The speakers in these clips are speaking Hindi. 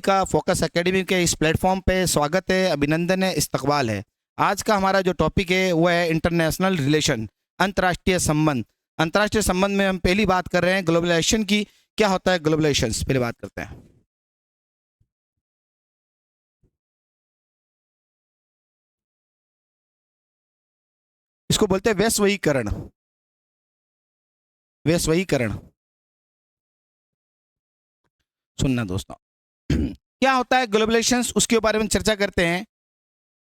का फोकस एकेडमी के इस प्लेटफॉर्म पे स्वागत है, अभिनंदन है, इस्तकबाल है। आज का हमारा जो टॉपिक है वो है इंटरनेशनल रिलेशन, अंतर्राष्ट्रीय संबंध। अंतर्राष्ट्रीय संबंध में हम पहली बात कर रहे हैं ग्लोबलाइजेशन की। क्या होता है ग्लोबलाइजेशन, पहले बात करते हैं। इसको बोलते हैं वैश्वीकरण। वैश्वीकरण, सुनना दोस्तों। क्या होता है ग्लोबलाइजेशन, उसके बारे में चर्चा करते हैं।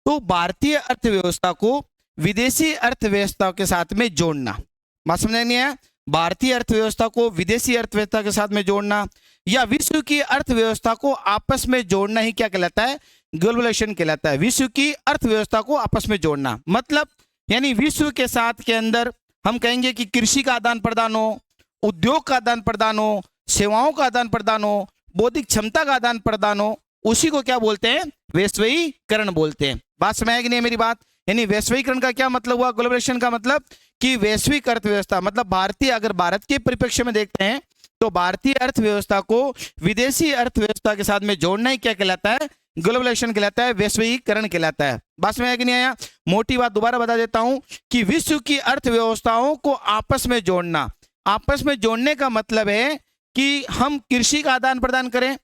तो भारतीय अर्थव्यवस्था को विदेशी अर्थव्यवस्था के साथ में जोड़ना, बात समझ नहीं आया? भारतीय अर्थव्यवस्था को विदेशी अर्थव्यवस्था के साथ में जोड़ना या विश्व की अर्थव्यवस्था को आपस में जोड़ना ही क्या कहलाता है? ग्लोबलाइजेशन कहलाता है। विश्व की अर्थव्यवस्था को आपस में जोड़ना मतलब यानी विश्व के साथ के अंदर हम कहेंगे कि कृषि का आदान प्रदान हो, उद्योग का आदान प्रदान हो, सेवाओं का आदान प्रदान हो, बौद्धिक क्षमता का आदान प्रदान हो, उसी को क्या बोलते हैं? वैश्वीकरण बोलते हैं। बात समझ आई कि नहीं मेरी बात? यानी वैश्वीकरण का क्या मतलब हुआ? ग्लोबलाइजेशन का मतलब कि वैश्विक अर्थव्यवस्था, मतलब भारतीय, अगर भारत के परिप्रेक्ष्य में देखते हैं तो भारतीय अर्थव्यवस्था को विदेशी अर्थव्यवस्था के साथ में जोड़ना ही क्या कहलाता है? ग्लोबलाइजेशन कहलाता है, वैश्वीकरण कहलाता है। बात समझ आया कि नहीं आया? मोटी बात दोबारा बता देता हूं कि विश्व की अर्थव्यवस्थाओं को आपस में जोड़ना, आपस में जोड़ने का मतलब है कि हम कृषि का आदान प्रदान करें,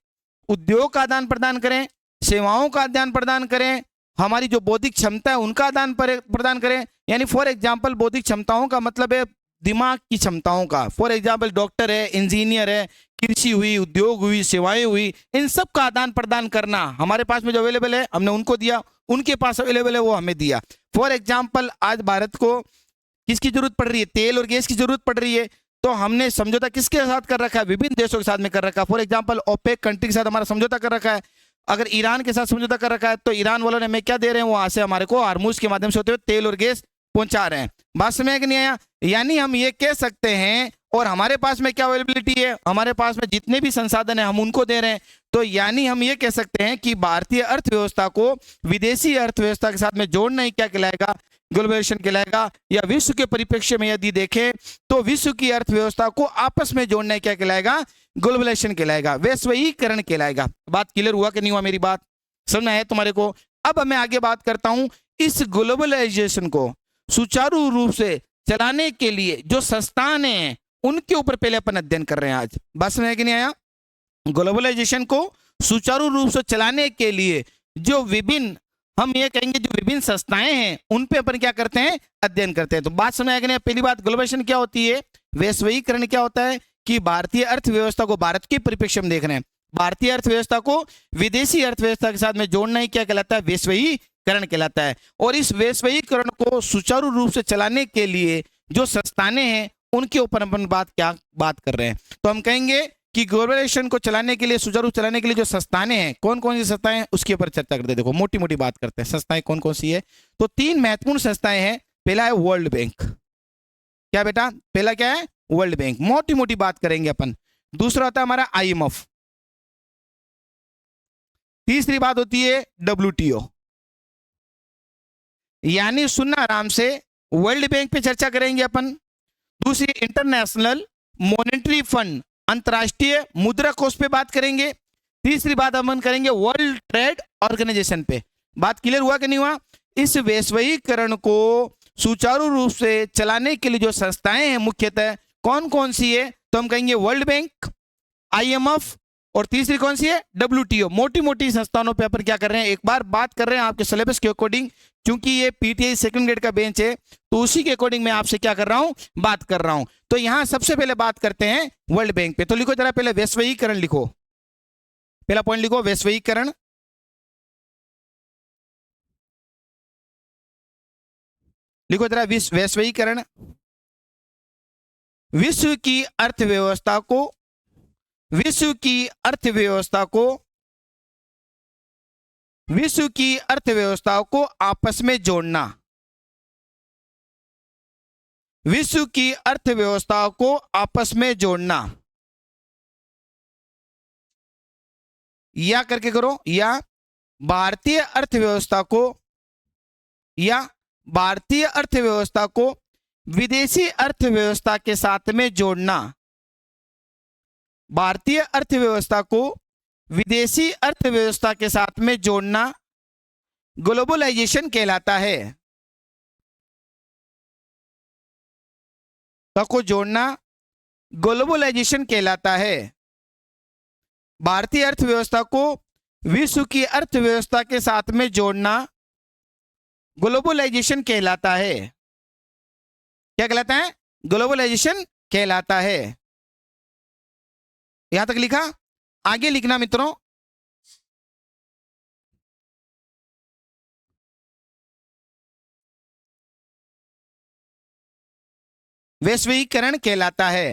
उद्योग का आदान प्रदान करें, सेवाओं का आदान प्रदान करें, हमारी जो बौद्धिक क्षमता है उनका आदान प्रदान करें। यानी फॉर एग्जांपल बौद्धिक क्षमताओं का मतलब है दिमाग की क्षमताओं का। फॉर एग्जांपल डॉक्टर है, इंजीनियर है, कृषि हुई, उद्योग हुई, सेवाएं हुई, इन सब का आदान प्रदान करना। हमारे पास में जो अवेलेबल है हमने उनको दिया, उनके पास अवेलेबल है वो हमें दिया। फॉर एग्जाम्पल आज भारत को किसकी जरूरत पड़ रही है? तेल और गैस की जरूरत पड़ रही है। तो हमने समझौता किसके साथ कर रखा है? विभिन्न देशों के साथ में कर रखा है। फॉर एग्जांपल ओपेक कंट्री के साथ हमारा समझौता कर रखा है। अगर ईरान के साथ समझौता कर रखा है तो ईरान वालों ने हमें क्या दे रहे हैं? वहां से हमारे को हार्मुज के माध्यम से होते हुए तेल और गैस पहुंचा रहे हैं। बात समझ कि नहीं आया? यानी हम ये कह सकते हैं, और हमारे पास में क्या अवेलेबिलिटी है? हमारे पास में जितने भी संसाधन है हम उनको दे रहे हैं। तो यानी हम ये कह सकते हैं कि भारतीय अर्थव्यवस्था को विदेशी अर्थव्यवस्था के साथ में जोड़ना ही क्या कहलाएगा? ग्लोबलाइजेशन कहलाएगा। या विश्व के परिप्रेक्ष्य में यदि देखें तो विश्व की अर्थव्यवस्था को आपस में जोड़ना क्या कहलाएगा? ग्लोबलाइजेशन कहलाएगा, वैश्वीकरण कहलाएगा। बात क्लियर हुआ कि नहीं हुआ? मेरी बात समझ है तुम्हारे को? अब मैं आगे बात करता हूं। इस ग्लोबलाइजेशन को सुचारू रूप से चलाने के लिए जो संस्थान हैं उनके ऊपर पहले अपन अध्ययन कर रहे हैं आज। बात समझ है कि नहीं आया? ग्लोबलाइजेशन को सुचारू रूप से चलाने के लिए जो विभिन्न, हम ये कहेंगे जो विभिन्न संस्थाएं हैं उन पे अपन क्या करते हैं? अध्ययन करते हैं। तो बात समझ आएगी? पहली बात, ग्लोबलाइजेशन क्या होती है? वैश्वीकरण क्या होता है? कि भारतीय अर्थव्यवस्था को, भारत के परिप्रेक्ष्य में देख रहे हैं, भारतीय अर्थव्यवस्था को विदेशी अर्थव्यवस्था के साथ में जोड़ना ही क्या कहलाता है? वैश्वीकरण कहलाता है। और इस वैश्वीकरण को सुचारू रूप से चलाने के लिए जो संस्थानें हैं उनके ऊपर अपन बात कर रहे हैं। तो हम कहेंगे कि ग्लोबलाइजेशन को चलाने के लिए, सुचारू चलाने के लिए जो संस्थानें हैं, कौन कौन सी संस्थाएं हैं उसके ऊपर चर्चा करते हैं। देखो मोटी मोटी बात करते हैं, संस्थाएं कौन कौन सी है। तो तीन महत्वपूर्ण संस्थाएं हैं। पहला है वर्ल्ड बैंक। क्या बेटा? पहला क्या है? World bank. मोटी मोटी बात करेंगे अपन। दूसरा होता है हमारा IMF। तीसरी बात होती है WTO। यानी सुनना आराम से, वर्ल्ड बैंक पे चर्चा करेंगे अपन। दूसरी इंटरनेशनल मॉनेटरी फंड, अंतरराष्ट्रीय मुद्रा कोष पे बात करेंगे। तीसरी बात अपन करेंगे वर्ल्ड ट्रेड ऑर्गेनाइजेशन पे। बात क्लियर हुआ कि नहीं हुआ? इस वैश्वीकरण को सुचारू रूप से चलाने के लिए जो संस्थाएं हैं मुख्यतः कौन कौन सी है? तो हम कहेंगे वर्ल्ड बैंक, IMF, और तीसरी कौन सी है? WTO। मोटी मोटी संस्थानों पे अपन क्या कर रहे हैं? एक बार बात कर रहे हैं आपके सिलेबस के अकॉर्डिंग, क्योंकि ये PTI सेकंड ग्रेड का बेंच है तो उसी के अकॉर्डिंग मैं आपसे क्या कर रहा हूं? बात कर रहा हूं। तो यहां सबसे पहले बात करते हैं वर्ल्ड बैंक पे। तो लिखो जरा पहले वैश्वीकरण लिखो, पहला पॉइंट लिखो वैश्वीकरण। लिखो जरा वैश्वीकरण। विश्व की अर्थव्यवस्था को, विश्व की अर्थव्यवस्था को, विश्व की अर्थव्यवस्था को आपस में जोड़ना, विश्व की अर्थव्यवस्था को आपस में जोड़ना। या करके करो, या भारतीय अर्थव्यवस्था को, या भारतीय अर्थव्यवस्था को विदेशी अर्थव्यवस्था के साथ में जोड़ना, भारतीय अर्थव्यवस्था को विदेशी अर्थव्यवस्था के साथ में जोड़ना ग्लोबलाइजेशन कहलाता है। को जोड़ना ग्लोबलाइजेशन कहलाता है। भारतीय अर्थव्यवस्था को विश्व की अर्थव्यवस्था के साथ में जोड़ना ग्लोबलाइजेशन कहलाता है। क्या कहलाता है? ग्लोबलाइजेशन कहलाता है। यहां तक लिखा। आगे लिखना मित्रों, वैश्वीकरण कहलाता है।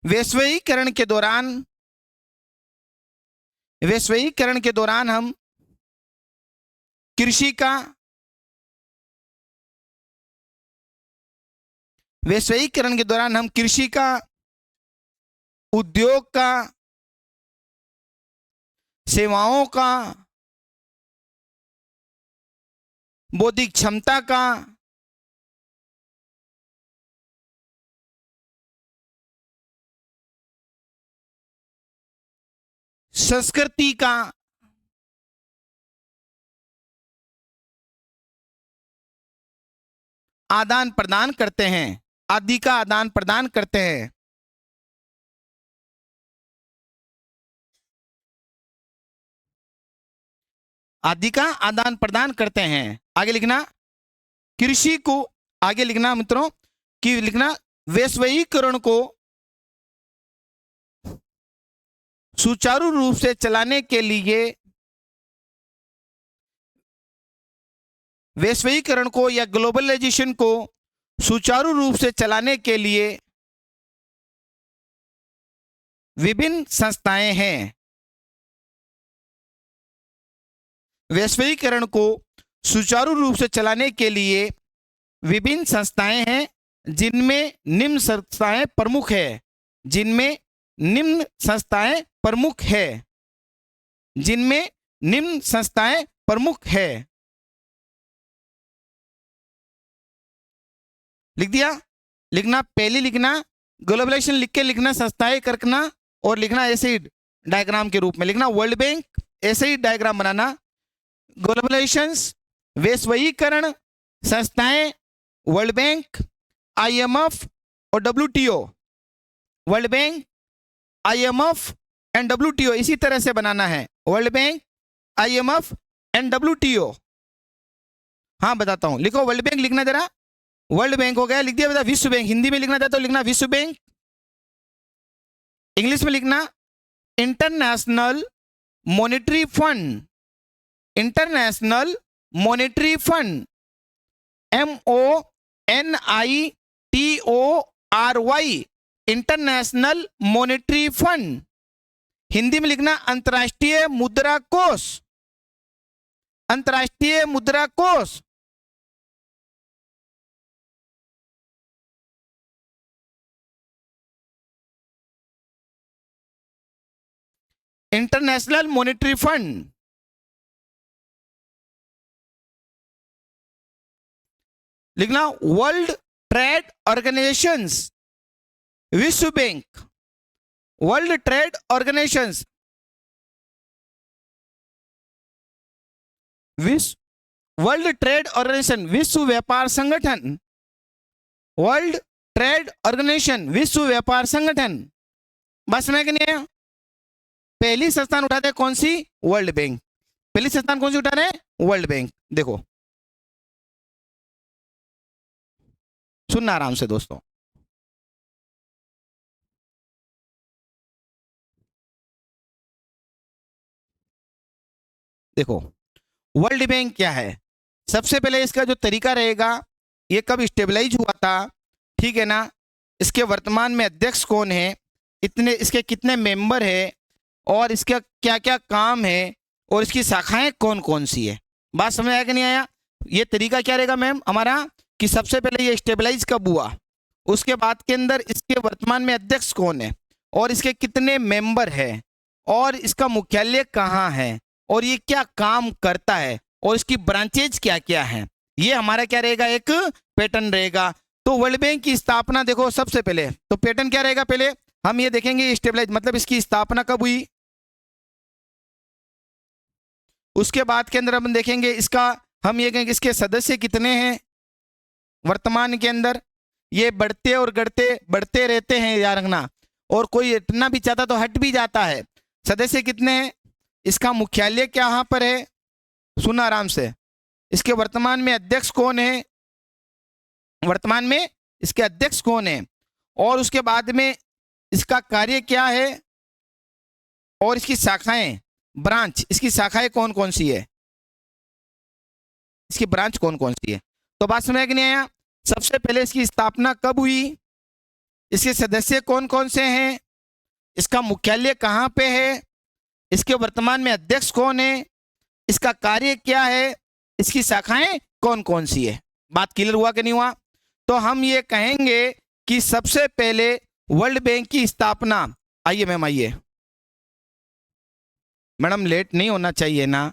वैश्वीकरण के दौरान हम कृषि का उद्योग का, सेवाओं का, बौद्धिक क्षमता का, संस्कृति का, आदान प्रदान करते हैं, आदि का आदान प्रदान करते हैं। आदि का आदान प्रदान करते हैं। आगे लिखना कृषि को, आगे लिखना मित्रों कि लिखना वैश्वीकरण को सुचारू रूप से चलाने के लिए, वैश्वीकरण को या ग्लोबलाइजेशन को सुचारू रूप से चलाने के लिए विभिन्न संस्थाएं हैं। वैश्वीकरण को सुचारू रूप से चलाने के लिए विभिन्न संस्थाएं हैं, जिनमें निम्न संस्थाएं प्रमुख है। जिनमें निम्न संस्थाएं प्रमुख है। जिनमें निम्न संस्थाएं प्रमुख है। लिख दिया। लिखना पहले लिखना ग्लोबलाइजेशन लिख के लिखना, संस्थाएं करना और लिखना ऐसे ही डायग्राम के रूप में लिखना। वर्ल्ड बैंक ऐसे ही डायग्राम बनाना। ग्लोबलाइजेशन, वैश्वीकरण, संस्थाएं, वर्ल्ड बैंक, IMF और WTO। World bank, IMF and WTO इसी तरह से बनाना है। World bank, IMF and WTO। हाँ बताता हूं, लिखो वर्ल्ड बैंक लिखना जरा। वर्ल्ड बैंक हो गया, लिख दिया बेटा। विश्व बैंक हिंदी में लिखना चाहते हो लिखना विश्व बैंक। इंग्लिश में लिखना International Monetary Fund. International Monetary Fund, MONITORY, International Monetary Fund. Hindi में लिखना अंतर्राष्ट्रीय मुद्रा कोष। अंतर्राष्ट्रीय मुद्रा कोष। International Monetary Fund. लिखना वर्ल्ड ट्रेड ऑर्गेनाइजेशंस, विश्व बैंक। World Trade Organisations, World Trade Organisation, विश्व व्यापार संगठन। वर्ल्ड ट्रेड ऑर्गेनाइजेशन, विश्व व्यापार संगठन। बस में कि नहीं है? पहली संस्थान उठाते हैं कौन सी? World bank. पहली संस्थान कौन सी उठा रहे हैं? World bank. देखो सुनना आराम से दोस्तों। देखो वर्ल्ड बैंक क्या है। सबसे पहले इसका जो तरीका रहेगा, ये कब स्टेबलाइज हुआ था, ठीक है ना, इसके वर्तमान में अध्यक्ष कौन है, इतने इसके कितने मेंबर है और इसका क्या क्या काम है और इसकी शाखाएं कौन कौन सी है। बात समझ आया कि नहीं आया? ये तरीका क्या रहेगा मैम हमारा कि सबसे पहले ये स्टेबलाइज कब हुआ, उसके बाद के अंदर इसके वर्तमान में अध्यक्ष कौन है और इसके कितने मेंबर है और इसका मुख्यालय कहाँ है और ये क्या काम करता है और इसकी ब्रांचेज क्या क्या हैं। ये हमारा क्या रहेगा, एक पैटर्न रहेगा। तो वर्ल्ड बैंक की स्थापना देखो सबसे पहले तो पैटर्न क्या रहेगा, पहले हम ये देखेंगे स्टेबलाइज मतलब इसकी स्थापना कब हुई, उसके बाद के अंदर हम देखेंगे इसका, हम ये कहेंगे इसके सदस्य कितने हैं वर्तमान के अंदर, ये बढ़ते और बढ़ते रहते हैं याद रखना, और कोई हटना भी चाहता तो हट भी जाता है। सदस्य कितने हैं, इसका मुख्यालय कहाँ पर है, सुना आराम से, इसके वर्तमान में अध्यक्ष कौन है, वर्तमान में इसके अध्यक्ष कौन है, और उसके बाद में इसका कार्य क्या है, और इसकी शाखाएं ब्रांच, इसकी शाखाएं कौन कौन सी है, इसकी ब्रांच कौन कौन सी है। तो बात समझ नहीं आया, सबसे पहले इसकी स्थापना कब हुई, इसके सदस्य कौन कौन से हैं, इसका मुख्यालय कहाँ पे है, इसके वर्तमान में अध्यक्ष कौन है, इसका कार्य क्या है, इसकी शाखाएं कौन कौन सी है। बात क्लियर हुआ कि नहीं हुआ। तो हम ये कहेंगे कि सबसे पहले वर्ल्ड बैंक की स्थापना, आइए मैम आइए, मैडम लेट नहीं होना चाहिए ना,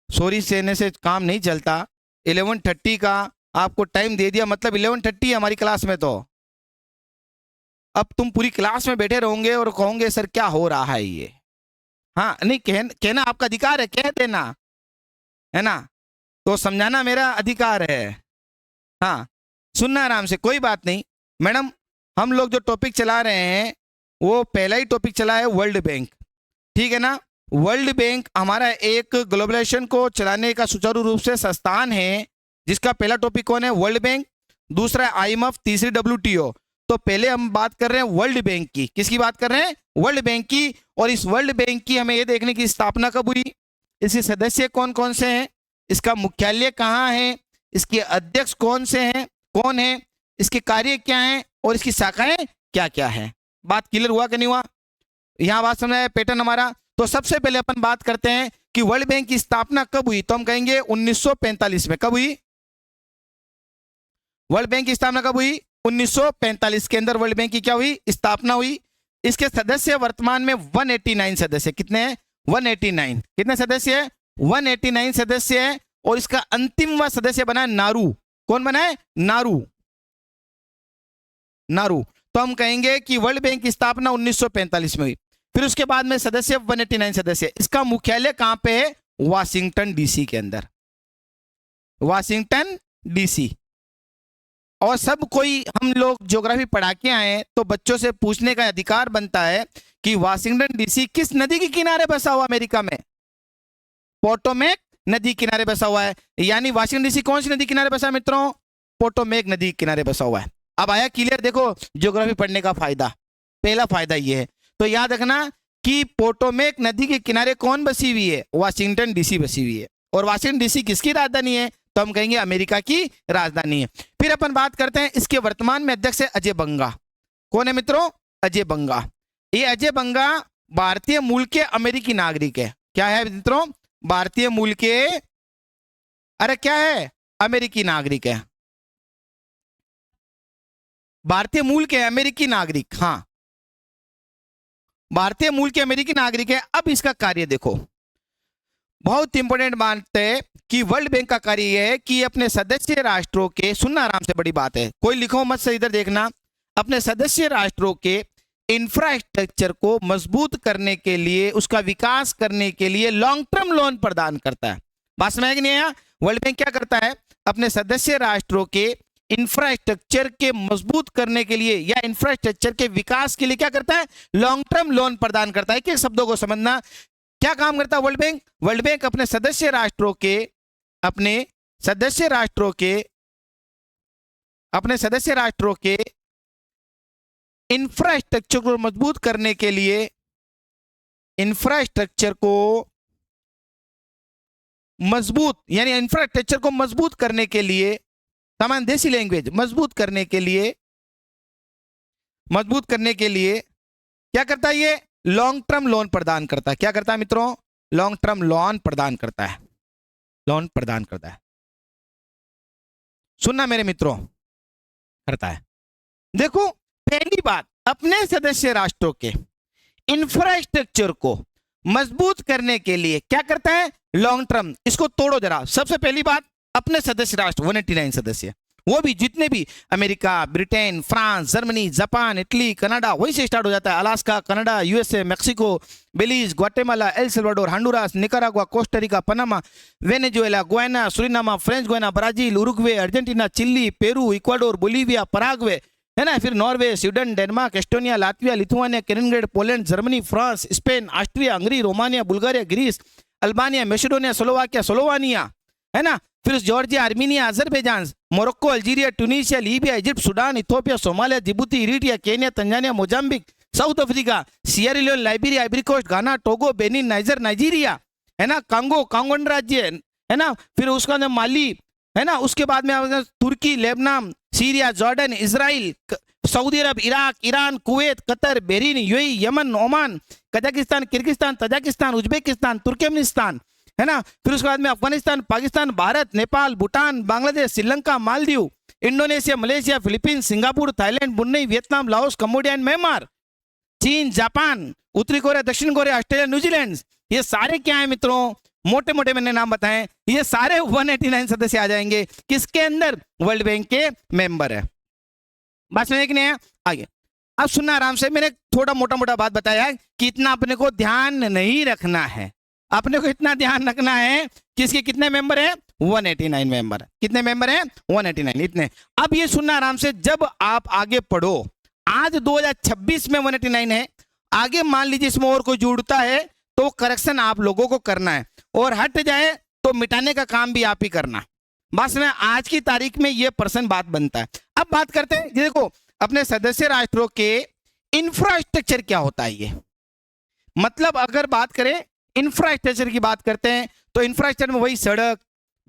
सॉरी कहने से काम नहीं चलता। 11:30 का आपको टाइम दे दिया मतलब 11:30 है हमारी क्लास में, तो अब तुम पूरी क्लास में बैठे रहोगे और कहोगे सर क्या हो रहा है ये। हाँ नहीं कहना आपका अधिकार है, कह देना है ना, तो समझाना मेरा अधिकार है। हाँ सुनना आराम से, कोई बात नहीं मैडम। हम लोग जो टॉपिक चला रहे हैं वो पहला ही टॉपिक चला है वर्ल्ड बैंक, ठीक है ना। वर्ल्ड बैंक हमारा एक ग्लोबलाइजेशन को चलाने का सुचारू रूप से संस्थान है, जिसका पहला टॉपिक कौन है, वर्ल्ड बैंक, दूसरा IMF, तीसरी WTO। तो पहले हम बात कर रहे हैं वर्ल्ड बैंक की, किसकी बात कर रहे हैं, वर्ल्ड बैंक की। और इस वर्ल्ड बैंक की हमें यह देखने की स्थापना कब हुई, इसके सदस्य कौन कौन से हैं, इसका मुख्यालय कहाँ है, इसके अध्यक्ष कौन से हैं, कौन है, इसके कार्य क्या हैं, और इसकी शाखाएं क्या क्या है। बात क्लियर हुआ कि नहीं हुआ, यहाँ बात समझ आया पैटर्न हमारा। तो सबसे पहले अपन बात करते हैं कि वर्ल्ड बैंक की स्थापना कब हुई, तो हम कहेंगे 1945 में। कब हुई वर्ल्ड बैंक की स्थापना, कब हुई, 1945 के अंदर वर्ल्ड बैंक की क्या हुई, स्थापना हुई। इसके सदस्य वर्तमान में 189 सदस्य, कितने हैं, 189, कितने सदस्य है, 189 सदस्य है। और इसका अंतिमवा सदस्य बना है नारू, कौन बना है, नारू, नारू। तो हम कहेंगे कि वर्ल्ड बैंक की स्थापना 1945 में हुई। फिर उसके बाद में सदस्य 189 सदस्य, इसका मुख्यालय कहां पे है, वाशिंगटन DC के अंदर, वाशिंगटन DC। और सब कोई हम लोग ज्योग्राफी पढ़ा के आए तो बच्चों से पूछने का अधिकार बनता है कि वाशिंगटन DC किस नदी के किनारे बसा हुआ अमेरिका में, पोटोमेक नदी किनारे बसा हुआ है। यानी वाशिंगटन DC कौन सी नदी किनारे बसा है मित्रों, पोटोमेक नदी किनारे बसा हुआ है। अब आया क्लियर, देखो ज्योग्राफी पढ़ने का फायदा, पहला फायदा ये है। तो याद रखना कि पोटोमेक नदी के किनारे कौन बसी हुई है, वाशिंगटन DC बसी हुई है। और वाशिंगटन DC किसकी राजधानी है, तो हम कहेंगे अमेरिका की राजधानी है। फिर अपन बात करते हैं इसके वर्तमान में अध्यक्ष है अजय बंगा, कौन है मित्रों, अजय बंगा। ये अजय बंगा भारतीय मूल के अमेरिकी नागरिक है, क्या है मित्रों, भारतीय मूल के, अरे क्या है, अमेरिकी नागरिक है, भारतीय मूल के अमेरिकी नागरिक, हाँ भारतीय मूल के अमेरिकी नागरिक है। अब इसका कार्य देखो, बहुत इंपॉर्टेंट बात है कि वर्ल्ड बैंक का कार्य यह है कि अपने सदस्य राष्ट्रों के, सुनना आराम से, बड़ी बात है, कोई लिखो मत से, इधर देखना, अपने सदस्य राष्ट्रों के इंफ्रास्ट्रक्चर को मजबूत करने के लिए, उसका विकास करने के लिए लॉन्ग टर्म लोन प्रदान करता है। बात समझ नहीं आया, वर्ल्ड बैंक क्या करता है, अपने सदस्य राष्ट्रों के इंफ्रास्ट्रक्चर के मजबूत करने के लिए या इंफ्रास्ट्रक्चर के विकास के लिए क्या करता है, लॉन्ग टर्म लोन प्रदान करता है। कि शब्दों को समझना, क्या काम करता है वर्ल्ड बैंक, वर्ल्ड बैंक अपने सदस्य राष्ट्रों के, अपने सदस्य राष्ट्रों के, अपने सदस्य राष्ट्रों के इंफ्रास्ट्रक्चर को मजबूत करने के लिए, इंफ्रास्ट्रक्चर को मजबूत, यानी इंफ्रास्ट्रक्चर को मजबूत करने के लिए, सामान्य देसी लैंग्वेज, मजबूत करने के लिए, मजबूत करने के लिए क्या करता है, ये लॉन्ग टर्म लोन प्रदान करता है। क्या करता है मित्रों, लॉन्ग टर्म लोन प्रदान करता है, लोन प्रदान करता है। सुनना मेरे मित्रों, करता है। देखो पहली बात, अपने सदस्य राष्ट्रों के इंफ्रास्ट्रक्चर को मजबूत करने के लिए क्या करता है, लॉन्ग टर्म। इसको तोड़ो जरा, सबसे पहली बात, अपने सदस्य राष्ट्र 189 सदस्य, वो भी जितने भी America, Britain, France, Germany, Japan, Italy, Canada, वहीं से स्टार्ट हो जाता है। Alaska, Canada, USA, Mexico, Belize, Guatemala, El Salvador, Honduras, Nicaragua, Costa Rica, Panama, Venezuela, Guyana, Suriname, French Guiana, Brazil, Uruguay, Argentina, Chile, Peru, Ecuador, Bolivia, Paraguay, है ना, फिर Norway, Sweden, Denmark, Estonia, Latvia, Lithuania, Kaliningrad, Poland, Germany, France, Spain, Austria, Hungary, Romania, Bulgaria, Greece, Albania, Macedonia, Slovakia, Slovenia, है ना, फिर Georgia, Armenia, Azerbaijan, Morocco, Algeria, Tunisia, Libya, Egypt, Sudan, Ethiopia, Somalia, Djibouti, Eritrea, Kenya, Tanzania, Mozambique, South Africa, Sierra Leone, Liberia, Ivory Coast, Ghana, Togo, Benin, Niger, Nigeria, है ना, कांगो, कांगो राज्य, है ना, फिर उसका नाम माली, है ना, उसके बाद में Turkey, Lebanon, Syria, Jordan, Israel, Saudi Arabia, Iraq, Iran, Kuwait, Qatar, Bahrain, UAE, Yemen, Oman, Kazakhstan, Kyrgyzstan, Tajikistan, Uzbekistan, Turkmenistan, है ना, फिर उसके बाद में Afghanistan, Pakistan, Bharat, Nepal, Bhutan, Bangladesh, Sri Lanka, Maldives, Indonesia, Malaysia, Philippines, Singapore, Thailand, Brunei, Vietnam, Laos, Cambodia, Myanmar, चीन, जापान, उत्तरी कोरिया, दक्षिण कोरिया, ऑस्ट्रेलिया, न्यूजीलैंड, ये सारे क्या है मित्रों, मोटे मोटे मैंने नाम बताए, ये सारे 189 सदस्य आ जाएंगे किसके अंदर, वर्ल्ड बैंक के मेंबर है। बात समझ कि नहीं है? आगे अब सुनना आराम से, मैंने थोड़ा मोटा मोटा बात बताया है कि इतना अपने को ध्यान नहीं रखना है, अपने को इतना ध्यान रखना है कि इसके कितने मेंबर हैं, 189 मेंबर। कितने मेंबर हैं, 189, इतने। अब ये सुनना आराम से, जब आप आगे पढ़ो, आज 2026 में 189 है, आगे मान लीजिए इसमें और कोई जुड़ता है तो करेक्शन आप लोगों को करना है, और हट जाए तो मिटाने का काम भी आप ही करना। बस में आज की तारीख में ये पर्सन बात बनता है। अब बात करते हैं, देखो अपने सदस्य राष्ट्रों के इंफ्रास्ट्रक्चर क्या होता है। ये मतलब अगर बात करें इंफ्रास्ट्रक्चर की बात करते हैं तो इंफ्रास्ट्रक्चर में वही सड़क,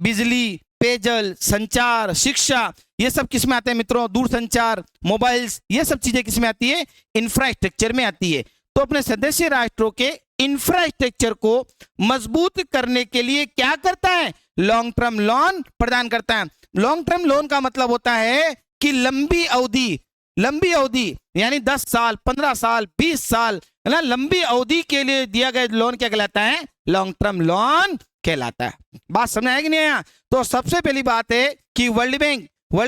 बिजली, पेयजल, संचार, शिक्षा, ये सब किस में आते हैं मित्रों, दूरसंचार, मोबाइल्स, ये सब चीजें किस में आती है, इंफ्रास्ट्रक्चर में आती है। तो अपने सदस्य राष्ट्रों के इंफ्रास्ट्रक्चर को मजबूत करने के लिए क्या करता है, लॉन्ग टर्म लोन प्रदान करता है। लॉन्ग टर्म लोन का मतलब होता है कि लंबी अवधि यानी 10 साल, 15 साल, 20 साल, है ना, लंबी अवधि के लिए दिया गया लोन क्या कहलाता है, लॉन्ग टर्म लोन कहलाता है। बात समझ आएगी नहीं आया? तो सबसे पहली बात है कि वर्ल्ड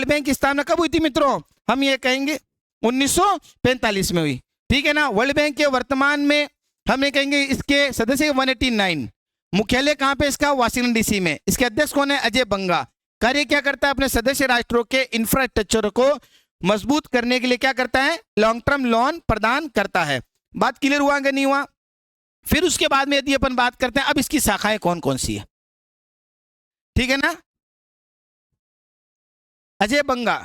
बैंक की स्थापना कब हुई थी मित्रों, हम ये कहेंगे 1945 में हुई, ठीक है ना। वर्ल्ड बैंक के वर्तमान में हम ये कहेंगे इसके सदस्य 189, मुख्यालय कहां पे इसका, वाशिंगटन डीसी में। इसके अध्यक्ष कौन है, अजय बंगा। कार्य क्या करता है, अपने सदस्य राष्ट्रों के इंफ्रास्ट्रक्चर को मजबूत करने के लिए क्या करता है, लॉन्ग टर्म लोन प्रदान करता है। बात क्लियर हुआ कि नहीं हुआ? फिर उसके बाद में यदि अपन बात करते हैं अब इसकी शाखाएं कौन कौन सी है, ठीक है ना। अजय बंगा,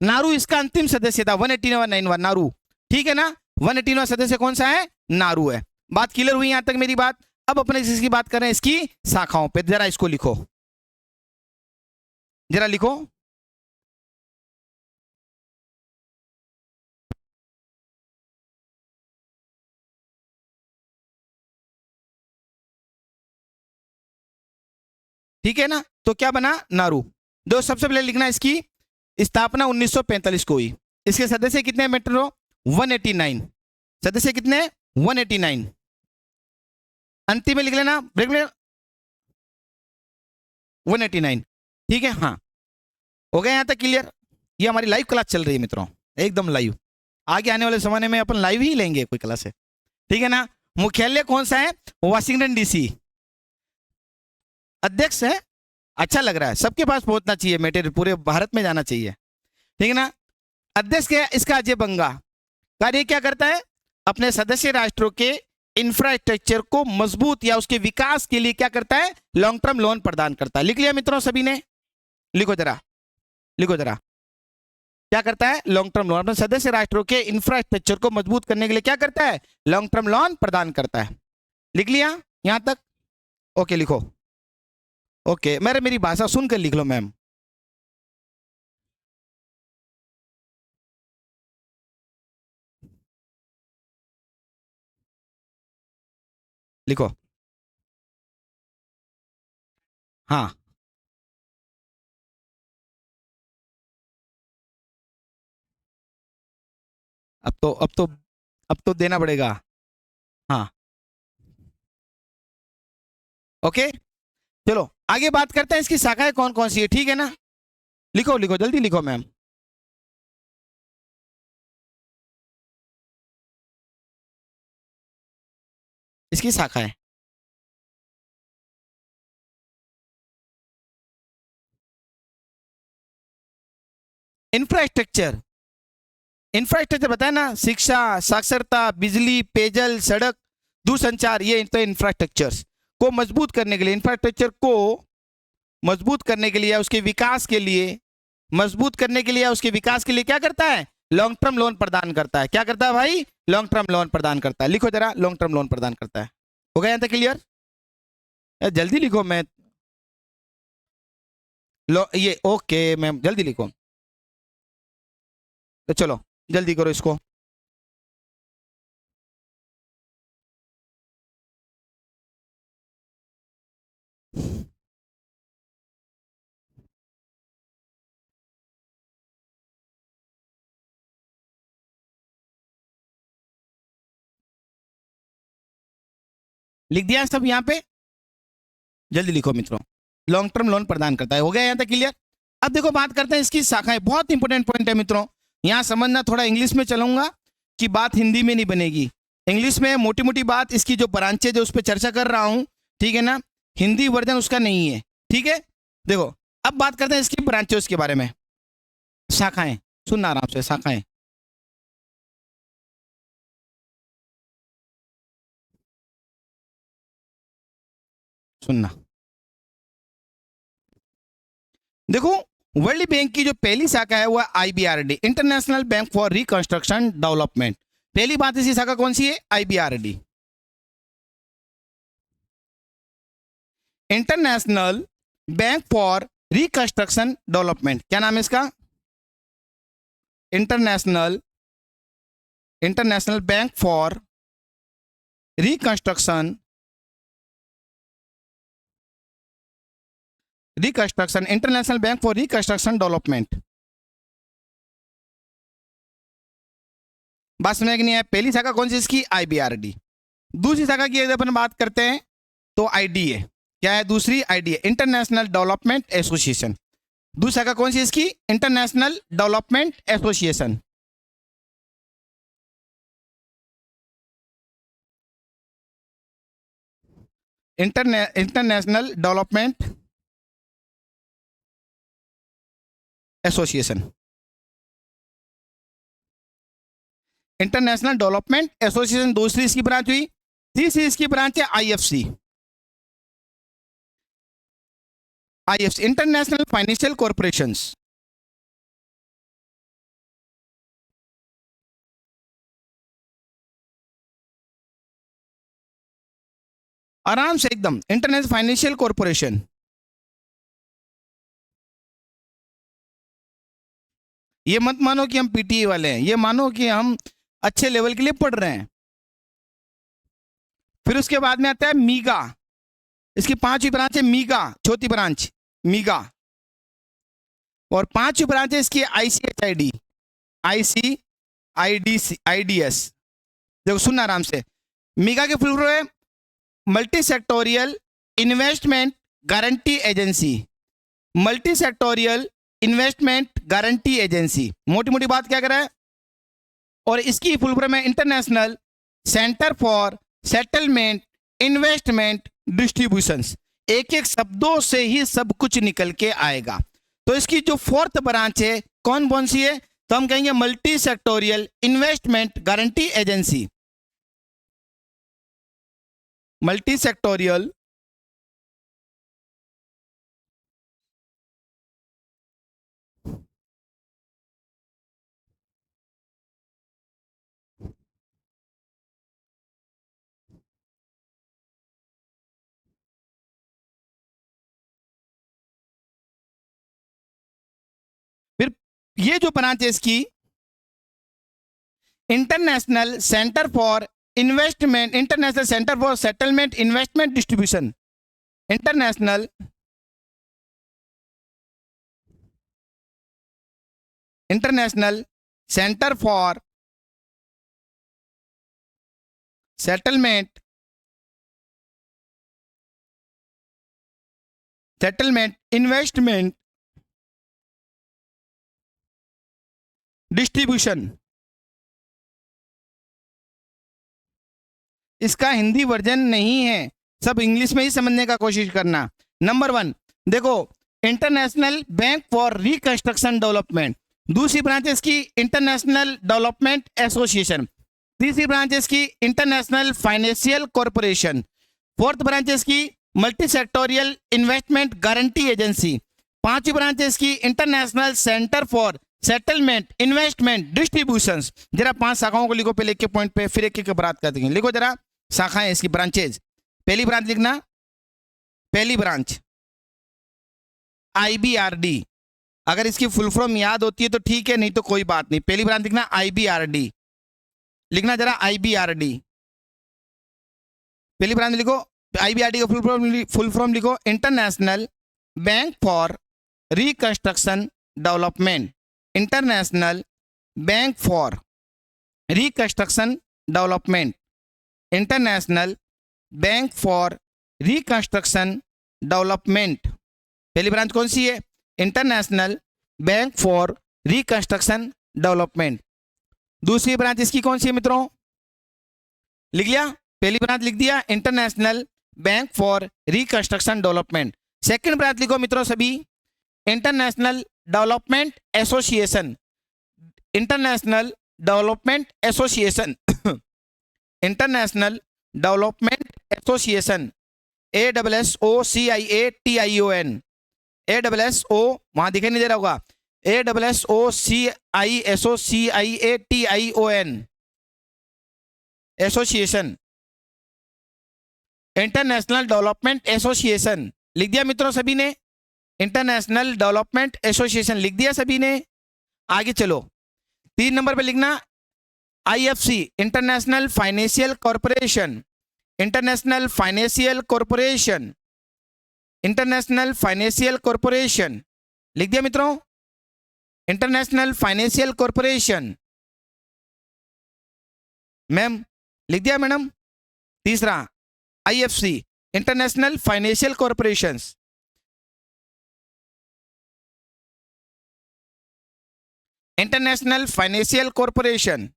नारू इसका अंतिम सदस्य था, 189 नारू, ठीक है ना। 189 सदस्य कौन सा है, नारू है। बात क्लियर हुई यहां तक मेरी बात? अब अपने इसकी बात कर रहे हैं इसकी शाखाओं पे, जरा इसको लिखो, जरा लिखो। ठीक है ना, तो क्या बना, नारू। दो सबसे पहले लिखना इसकी स्थापना 1945 को हुई। इसके सदस्य कितने मित्रों, 189 सदस्य, कितने, 189। अंतिम में लिख लेना, ब्रेक में 189, ठीक है। हाँ हो गया यहां तक क्लियर? ये हमारी लाइव क्लास चल रही है मित्रों, एकदम लाइव। आगे आने वाले समय में अपन लाइव ही लेंगे कोई क्लास है, ठीक है ना। मुख्यालय कौन सा है, वाशिंगटन डीसी। अध्यक्ष है, अच्छा लग रहा है, सबके पास पहुंचना चाहिए मेटेरियल, पूरे भारत में जाना चाहिए, ठीक है ना। अध्यक्ष क्या है इसका, अजय बंगा। कार्य क्या करता है, अपने सदस्य राष्ट्रों के इंफ्रास्ट्रक्चर को मजबूत या उसके विकास के लिए क्या करता है, लॉन्ग टर्म लोन प्रदान करता है। लिख लिया मित्रों सभी ने, लिखो जरा, लिखो जरा, क्या करता है, लॉन्ग टर्म लोन। अपने सदस्य राष्ट्रों के इंफ्रास्ट्रक्चर को मजबूत करने के लिए क्या करता है, लॉन्ग टर्म लोन प्रदान करता है। लिख लिया यहां तक? ओके लिखो, ओके। मेरी भाषा सुनकर लिख लो मैम। लिखो, हाँ अब तो देना पड़ेगा, हाँ ओके। चलो आगे बात करते हैं इसकी शाखाएं कौन कौन सी है, ठीक है ना। लिखो लिखो जल्दी लिखो मैम। इसकी शाखा है। इंफ्रास्ट्रक्चर, इंफ्रास्ट्रक्चर बताया ना, शिक्षा, साक्षरता, बिजली, पेयजल, सड़क, दूरसंचार, ये तो इंफ्रास्ट्रक्चर्स को मजबूत करने के लिए, इंफ्रास्ट्रक्चर को मजबूत करने के लिए, उसके विकास के लिए, मजबूत करने के लिए, उसके विकास के लिए क्या करता है? लॉन्ग टर्म लोन प्रदान करता है। क्या करता है भाई? लॉन्ग टर्म लोन प्रदान करता है। लिखो जरा, लॉन्ग टर्म लोन प्रदान करता है। हो गया यहाँ तक क्लियर? जल्दी लिखो मैं। लो ये ओके मैम, जल्दी लिखो। तो चलो जल्दी करो इसको। लिख दिया सब यहाँ पे? जल्दी लिखो मित्रों। लॉन्ग टर्म लोन प्रदान करता है। हो गया यहाँ तक क्लियर? अब देखो बात करते हैं इसकी शाखाएं। बहुत इंपॉर्टेंट पॉइंट है मित्रों, यहाँ समझना। थोड़ा इंग्लिश में चलूंगा कि बात हिंदी में नहीं बनेगी। इंग्लिश में मोटी मोटी बात, इसकी जो ब्रांचेज है उस पर चर्चा कर रहा हूँ, ठीक है ना? हिंदी वर्जन उसका नहीं है, ठीक है? देखो अब बात करते हैं इसकी ब्रांचेस के बारे में। शाखाएं, सुनना आराम से, शाखाएं। सुनना, देखो वर्ल्ड बैंक की जो पहली शाखा है वह IBRD, international bank for reconstruction development. पहली बात, इसी शाखा कौन सी है? IBRD, international bank for reconstruction development. क्या नाम है इसका? International, international bank for reconstruction, reconstruction, international bank for reconstruction development. बात समझ नहीं है? पहली शाखा कौन सी इसकी? आईबीआरडी। दूसरी शाखा की अगर अपन बात करते हैं तो आईडीए। क्या है दूसरी? IDA, international development association. दूसरी शाखा कौन सी इसकी? International development association. International development association, international development association दूसरी इसकी ब्रांच हुई। तीसरी इसकी ब्रांच है IFC, IFC international financial corporations. आराम से एकदम, इंटरनेशनल फाइनेंशियल कॉर्पोरेशन। ये मत मानो कि हम पीटीए वाले हैं, ये मानो कि हम अच्छे लेवल के लिए पढ़ रहे हैं। फिर उसके बाद में आता है मीगा, इसकी पांचवी ब्रांच है मीगा, चौथी ब्रांच मीगा। और पांचवी ब्रांच है इसकी आईसीएचआईडी, आईसीआईडीएस। देखो सुनना आराम से, मीगा के फुल फॉर्म है multi sectorial investment guarantee agency, multi sectorial investment guarantee agency. मोटी मोटी बात क्या कर रहा है? और इसकी फुल फॉर्म है international centre for settlement investment distributions. एक एक शब्दों से ही सब कुछ निकल के आएगा। तो इसकी जो फोर्थ ब्रांच है कौन कौन सी है? तो हम कहेंगे multi sectorial investment guarantee agency, multi sectoral फिर ये जो ब्रांच है इसकी international centre for investment, international centre for settlement investment distribution, international international centre for settlement settlement investment distribution, इसका हिंदी वर्जन नहीं है, सब इंग्लिश में ही समझने का कोशिश करना। नंबर 1 देखो, international bank for reconstruction development. दूसरी ब्रांच इसकी इंटरनेशनल डेवलपमेंट एसोसिएशन। तीसरी ब्रांच इसकी international financial corporation. Fourth branch इसकी multi sectorial investment guarantee agency. पांचवी ब्रांच इसकी international centre for settlement investment distributions. जरा 5 शाखाओं को लिखो पहले एक के पॉइंट पे, फिर एक एक बात करते हैं। लिखो जरा शाखाएं इसकी, ब्रांचेज। पहली ब्रांच लिखना, पहली ब्रांच IBRD। अगर इसकी फुल फॉर्म याद होती है तो ठीक है, नहीं तो कोई बात नहीं। पहली ब्रांच लिखना IBRD, लिखना जरा IBRD, पहली ब्रांच लिखो। IBRD का फुल फॉर्म लिखो, international bank for reconstruction development. International bank for reconstruction development. International bank for reconstruction development. पहली ब्रांच कौन सी है? International bank for reconstruction development. दूसरी ब्रांच इसकी कौन सी है मित्रों? लिख लिया? पहली ब्रांच लिख दिया, international bank for reconstruction development. Second branch लिखो मित्रों सभी, international development association. International development association, international development association, ASSOCIATION। ASSO वहां दिखाई नहीं दे रहा होगा, ASSOCIATION association, international development association. लिख दिया मित्रों सभी ने? इंटरनेशनल डेवलपमेंट एसोसिएशन लिख दिया सभी ने? आगे चलो, 3 नंबर पे लिखना IFC, international financial corporation. International financial corporation, international financial corporation. लिख दिया मित्रों? International financial corporation. मैम लिख दिया मैडम? तीसरा IFC, international financial corporations. International financial corporation.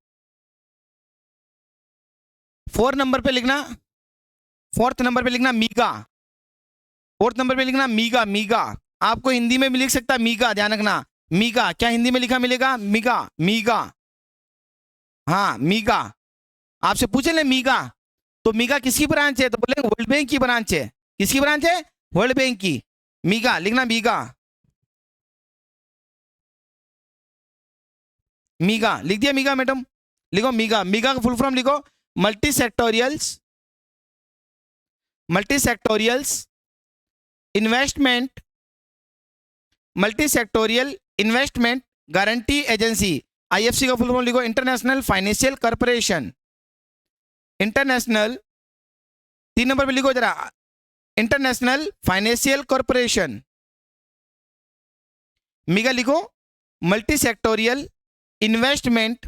4 number पे लिखना, 4th नंबर पे लिखना मीगा। 4th नंबर पे लिखना मीगा। मीगा आपको हिंदी में भी लिख सकता है, मीगा, ध्यान रखना। मीगा क्या हिंदी में लिखा मिलेगा? मीगा, मीगा, हाँ मीगा। आपसे पूछे ले मीगा, तो मीगा किसकी ब्रांच है? तो बोले वर्ल्ड बैंक की ब्रांच है। किसकी ब्रांच है? वर्ल्ड बैंक की। मीगा लिखना, मीगा, मीगा लिख दिया? मीगा मैडम लिखो मीगा। मीगा का फुल फॉर्म लिखो, multi sectorials, multi sectorials investment, multi sectorial investment guarantee agency. IFC का फुल फॉर्म लिखो, international financial corporation. International, 3 number पे लिखो जरा, इंटरनेशनल फाइनेंशियल कॉरपोरेशन। मीगा लिखो, multi sectorial investment,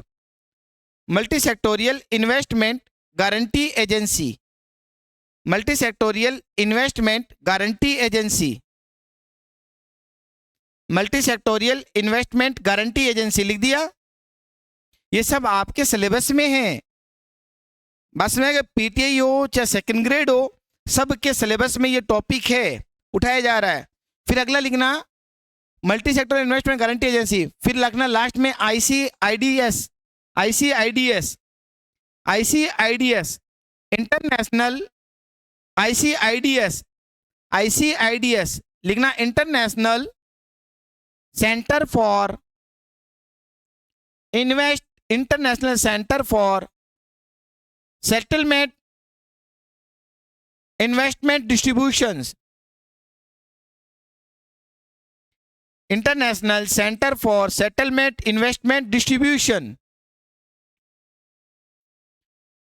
multi sectorial investment guarantee agency. Multi sectorial investment guarantee agency, multi sectorial investment guarantee agency. लिख दिया? ये सब आपके सिलेबस में है। बस में PTI हो चाहे सेकंड ग्रेड हो, सबके सिलेबस में ये टॉपिक है, उठाया जा रहा है। फिर अगला लिखना multi sector investment guarantee agency. फिर लिखना लास्ट में ICIDS, ICIDS, ICIDS international, ICIDS, ICIDS लिखना, international centre for international centre for settlement investment distributions. International centre for settlement investment distribution,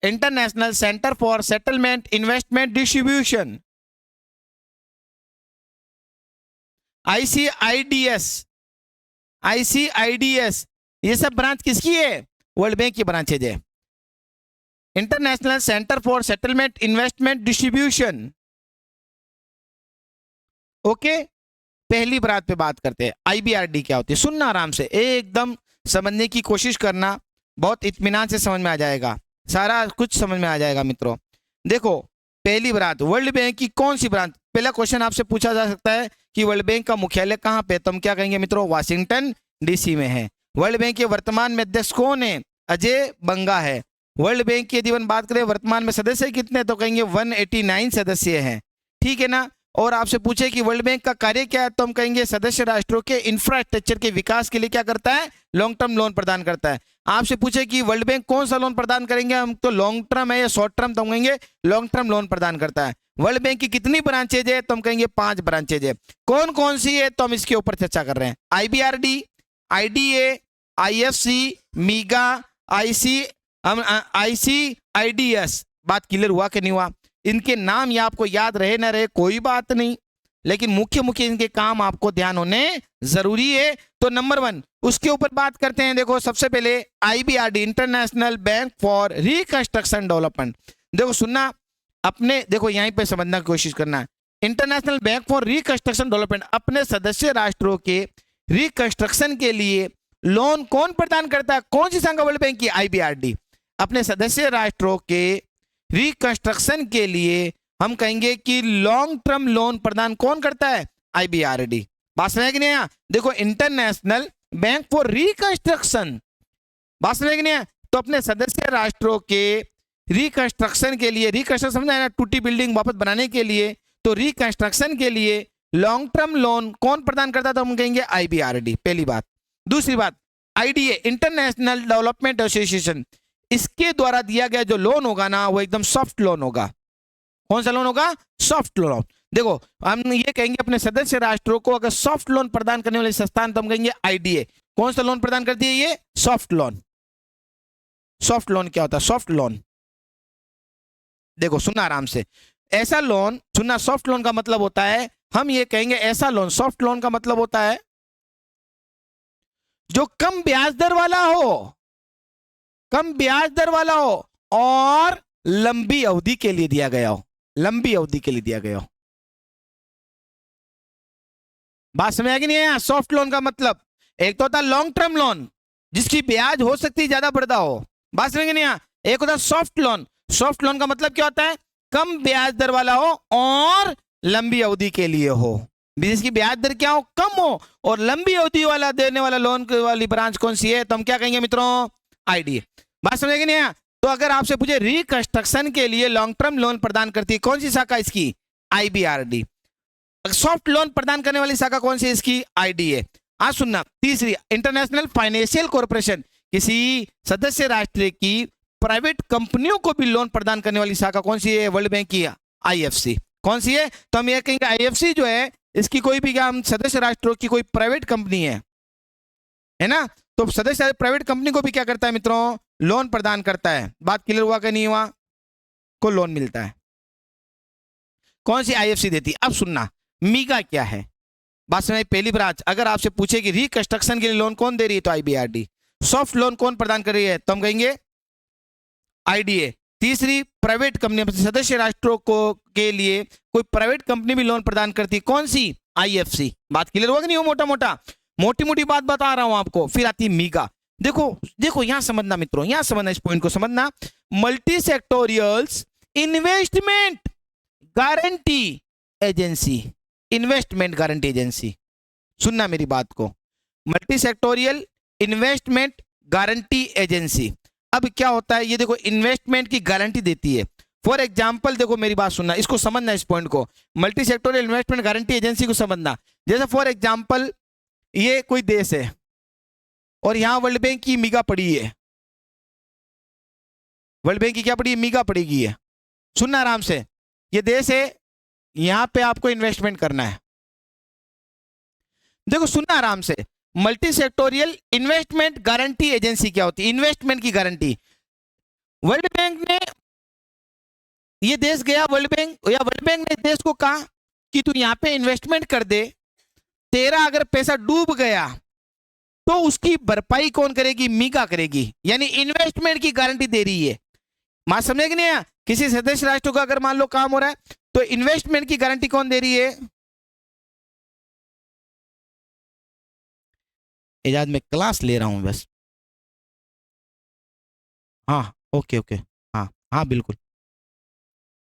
international centre for settlement investment distribution. ICIDS, ICIDS ये सब ब्रांच किसकी है? वर्ल्ड बैंक की ब्रांचेज है। International centre for settlement investment distribution. Okay, पहली ब्रांच पे बात करते हैं। IBRD क्या होती है? सुनना आराम से, एकदम समझने की कोशिश करना, बहुत इत्मीनान से समझ में आ जाएगा, सारा कुछ समझ में आ जाएगा मित्रों। देखो पहली ब्रांच वर्ल्ड बैंक की कौन सी ब्रांच, पहला क्वेश्चन आपसे पूछा जा सकता है कि वर्ल्ड बैंक का मुख्यालय कहाँ पे, तो हम क्या कहेंगे मित्रों, वाशिंगटन डीसी में है। वर्ल्ड बैंक के वर्तमान में अध्यक्ष कौन है, अजय बंगा है। वर्ल्ड बैंक की यदि हम बात करें वर्तमान में सदस्य कितने, तो कहेंगे 189 सदस्य हैं, ठीक है ना। और आपसे पूछे कि वर्ल्ड बैंक का कार्य क्या है, तो हम कहेंगे सदस्य राष्ट्रों के इंफ्रास्ट्रक्चर के विकास के लिए क्या करता है, लॉन्ग टर्म लोन प्रदान करता है। आपसे पूछे कि वर्ल्ड बैंक कौन सा लोन प्रदान करेंगे हम, तो लॉन्ग टर्म है या शॉर्ट टर्म, तो हम कहेंगे लॉन्ग टर्म लोन प्रदान करता है। वर्ल्ड बैंक की कितनी ब्रांचेज है, तो हम कहेंगे 5 ब्रांचेज है। कौन कौन सी है, तो हम इसके ऊपर चर्चा कर रहे हैं। IBRD, IDA, IFC, मीगा, ICIDS। बात क्लियर हुआ कि नहीं हुआ। इनके नाम या आपको याद रहे ना रहे कोई बात नहीं, लेकिन मुख्य मुख्य इनके काम आपको ध्यान होने जरूरी है। तो नंबर 1 उसके ऊपर बात करते हैं। देखो सबसे पहले IBRD, international bank for reconstruction development. देखो सुनना अपने, देखो यहीं पे समझने की कोशिश करना है। International bank for reconstruction development अपने सदस्य राष्ट्रों के रिकंस्ट्रक्शन के लिए लोन कौन प्रदान करता है, कौन सी संघ वर्ल्ड बैंक की, IBRD। अपने सदस्य राष्ट्रों के रिकंस्ट्रक्शन के लिए हम कहेंगे कि लॉन्ग टर्म लोन प्रदान कौन करता है, IBRD। बात समझ कि नहीं है। देखो इंटरनेशनल बैंक फॉर रिकंस्ट्रक्शन, बात समझ कि नहीं है। तो अपने सदस्य राष्ट्रों के रिकंस्ट्रक्शन के लिए, रिकंस्ट्रक्शन समझना है ना, टूटी बिल्डिंग वापस बनाने के लिए, तो रिकंस्ट्रक्शन के लिए लॉन्ग टर्म लोन कौन प्रदान करता है, तो हम कहेंगे IBRD, पहली बात। दूसरी बात IDA, इंटरनेशनल डेवलपमेंट एसोसिएशन, इसके द्वारा दिया गया जो लोन होगा ना वो एकदम सॉफ्ट लोन होगा। कौन सा लोन होगा, सॉफ्ट लोन। देखो हम ये कहेंगे अपने सदस्य राष्ट्रों को अगर सॉफ्ट लोन प्रदान करने वाले संस्थान, तो हम कहेंगे IDA। कौन सा लोन प्रदान करती है ये, सॉफ्ट लोन। सॉफ्ट लोन क्या होता है, सॉफ्ट लोन, देखो सुनना आराम से, ऐसा लोन सुनना, सॉफ्ट लोन का मतलब होता है, हम ये कहेंगे ऐसा लोन, सॉफ्ट लोन का मतलब होता है जो कम ब्याज दर वाला हो, कम ब्याज दर वाला हो और लंबी अवधि के लिए दिया गया हो, लंबी अवधि के लिए दिया गया हो। बात समझ आ गई नहीं है। सॉफ्ट लोन का मतलब एक तो होता है लॉन्ग टर्म लोन जिसकी ब्याज हो सकती है ज्यादा बढ़ता हो, बात समझ नहीं है। एक होता है सॉफ्ट लोन, सॉफ्ट लोन का मतलब क्या होता है, कम ब्याज दर वाला हो और लंबी अवधि के लिए हो। जिसकी ब्याज दर क्या हो, कम हो और लंबी अवधि वाला देने वाला लोन वाली ब्रांच कौन सी है, तो हम क्या कहेंगे मित्रों, IDA। बात समझ नहीं है। तो अगर आपसे पूछे रिकंस्ट्रक्शन के लिए लॉन्ग टर्म लोन प्रदान करती है कौन सी शाखा इसकी, IBRD। सॉफ्ट लोन प्रदान करने वाली शाखा कौन सी इसकी, IDA। आज सुनना तीसरी, इंटरनेशनल फाइनेंशियल कॉर्पोरेशन, किसी सदस्य राष्ट्र की प्राइवेट कंपनियों को भी लोन प्रदान करने वाली शाखा कौन सी है, वर्ल्ड बैंक की, IFC। कौन सी है, तो हम ये कहेंगे IFC जो है इसकी कोई भी क्या, हम सदस्य राष्ट्रों की कोई प्राइवेट कंपनी है ना, तो सदस्य प्राइवेट कंपनी को भी क्या करता है मित्रों, लोन प्रदान करता है। बात क्लियर हुआ कि नहीं हुआ, को लोन मिलता है। कौन सी IFC देती है। अब सुनना मीगा क्या है, बात समझ, पहली ब्रांच। अगर आपसे पूछे कि रिकंस्ट्रक्शन के लिए लोन कौन दे रही है, तो IBRD। सॉफ्ट लोन कौन प्रदान कर रही है, तो हम कहेंगे IDA। तीसरी, प्राइवेट कंपनी, सदस्य राष्ट्रों को के लिए कोई प्राइवेट कंपनी भी लोन प्रदान करती है, कौन सी, IFC। बात क्लियर हुआ कि नहीं हो, मोटा मोटा मोटी मोटी बात बता रहा हूं आपको। फिर आती मीगा। देखो देखो यहां समझना मित्रों, यहां समझना, इस पॉइंट को समझना। Multi sectorials investment guarantee agency, investment guarantee agency, सुनना मेरी बात को, multi sectorial investment guarantee agency. अब क्या होता है, ये देखो इन्वेस्टमेंट की गारंटी देती है। फॉर एग्जाम्पल देखो मेरी बात सुनना, इसको समझना, इस पॉइंट को, multi sectorial investment guarantee agency को समझना। जैसे फॉर एग्जाम्पल ये कोई देश है और यहां वर्ल्ड बैंक की मीगा पड़ी है, वर्ल्ड बैंक की क्या पड़ी है, मीगा पड़ेगी है। सुनना आराम से, ये देश है, यहां पे आपको इन्वेस्टमेंट करना है। देखो सुनना आराम से, multi sectorial investment guarantee agency क्या होती है, इन्वेस्टमेंट की गारंटी। वर्ल्ड बैंक ने, ये देश गया वर्ल्ड बैंक, या वर्ल्ड बैंक ने देश को कहा कि तू यहां पे इन्वेस्टमेंट कर दे, तेरा अगर पैसा डूब गया तो उसकी भरपाई कौन करेगी, मीगा करेगी। यानी इन्वेस्टमेंट की गारंटी दे रही है। मान समझे कि नहीं है। किसी सदस्य राष्ट्र को अगर मान लो काम हो रहा है तो इन्वेस्टमेंट की गारंटी कौन दे रही है, इजाज में क्लास ले रहा हूं बस, हाँ, ओके ओके, हाँ हाँ बिल्कुल।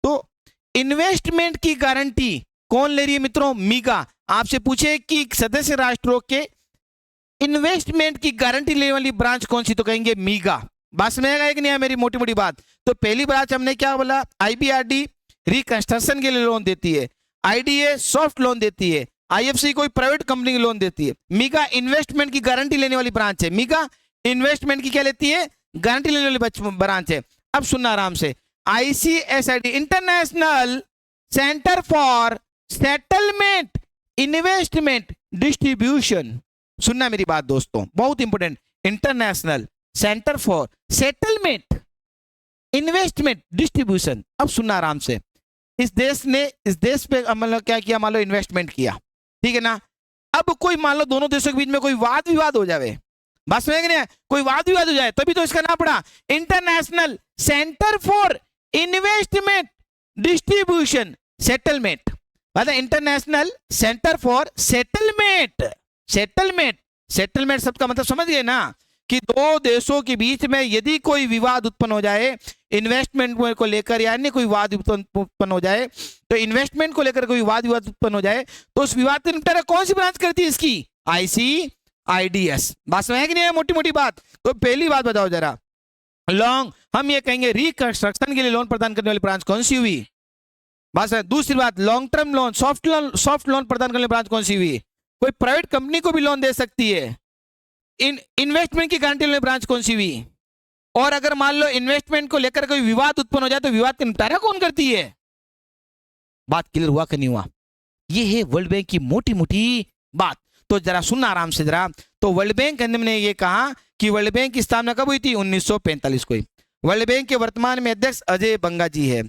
तो इन्वेस्टमेंट की गारंटी कौन ले रही है मित्रों? मीगा। आपसे पूछे कि सदस्य राष्ट्रों के इन्वेस्टमेंट की गारंटी लेने वाली ब्रांच कौन सी, तो कहेंगे मीगा। बात समझ आएगा कि नहीं है मेरी मोटी मोटी बात? तो पहली ब्रांच हमने क्या बोला, आईबीआरडी रिकंस्ट्रक्शन के लिए लोन देती है, आईडीए सॉफ्ट लोन देती है, आईएफसी कोई प्राइवेट कंपनी की लोन देती है, मीगा इन्वेस्टमेंट की गारंटी लेने वाली ब्रांच है। मीगा इन्वेस्टमेंट की क्या लेती है? गारंटी लेने वाली ब्रांच है। अब सुनना आराम से, ICSID international centre for settlement investment distribution, सुनना मेरी बात दोस्तों, बहुत important, international centre for settlement investment distribution. अब सुनना आराम से, इस देश पे मतलब क्या किया, मान लो इन्वेस्टमेंट किया, ठीक है ना। अब कोई मान लो दोनों देशों के बीच में कोई वाद विवाद हो जाए, बात समझ नहीं है, कोई वाद विवाद हो जाए, तभी तो इसका नाम पड़ा international centre for investment distribution settlement, मतलब international centre for settlement. Settlement, settlement शब्द का मतलब समझ गए ना, कि दो देशों के बीच में यदि कोई विवाद उत्पन्न हो जाए इन्वेस्टमेंट को लेकर, या अन्य कोई विवाद उत्पन्न हो जाए, तो इन्वेस्टमेंट को लेकर कोई विवाद उत्पन्न हो जाए, तो उस विवाद का निपटारा कौन सी ब्रांच करती है? इसकी आईसीआईडीएस। बात समझ नहीं है, मोटी मोटी बात। तो पहली बात बताओ जरा, लॉन्ग, हम ये कहेंगे रिकंस्ट्रक्शन के लिए लोन प्रदान करने वाली ब्रांच कौन सी हुई? बात है। दूसरी बात, long term loan, soft loan प्रदान करने वाली ब्रांच कौन सी हुई? कोई प्राइवेट कंपनी को भी लोन दे सकती है। इन्वेस्टमेंट की गारंटी लेने ब्रांच कौन सी हुई? और अगर मान लो इन्वेस्टमेंट को लेकर कोई विवाद उत्पन्न हो जाए तो विवाद का निपटारा कौन करती है? बात क्लियर हुआ कि नहीं हुआ? ये है वर्ल्ड बैंक की मोटी मोटी बात। तो जरा सुनना आराम से जरा। तो वर्ल्ड बैंक ने ये कहा कि वर्ल्ड बैंक की स्थापना कब हुई थी? 1945 को। वर्ल्ड बैंक के वर्तमान में अध्यक्ष अजय बंगा जी है।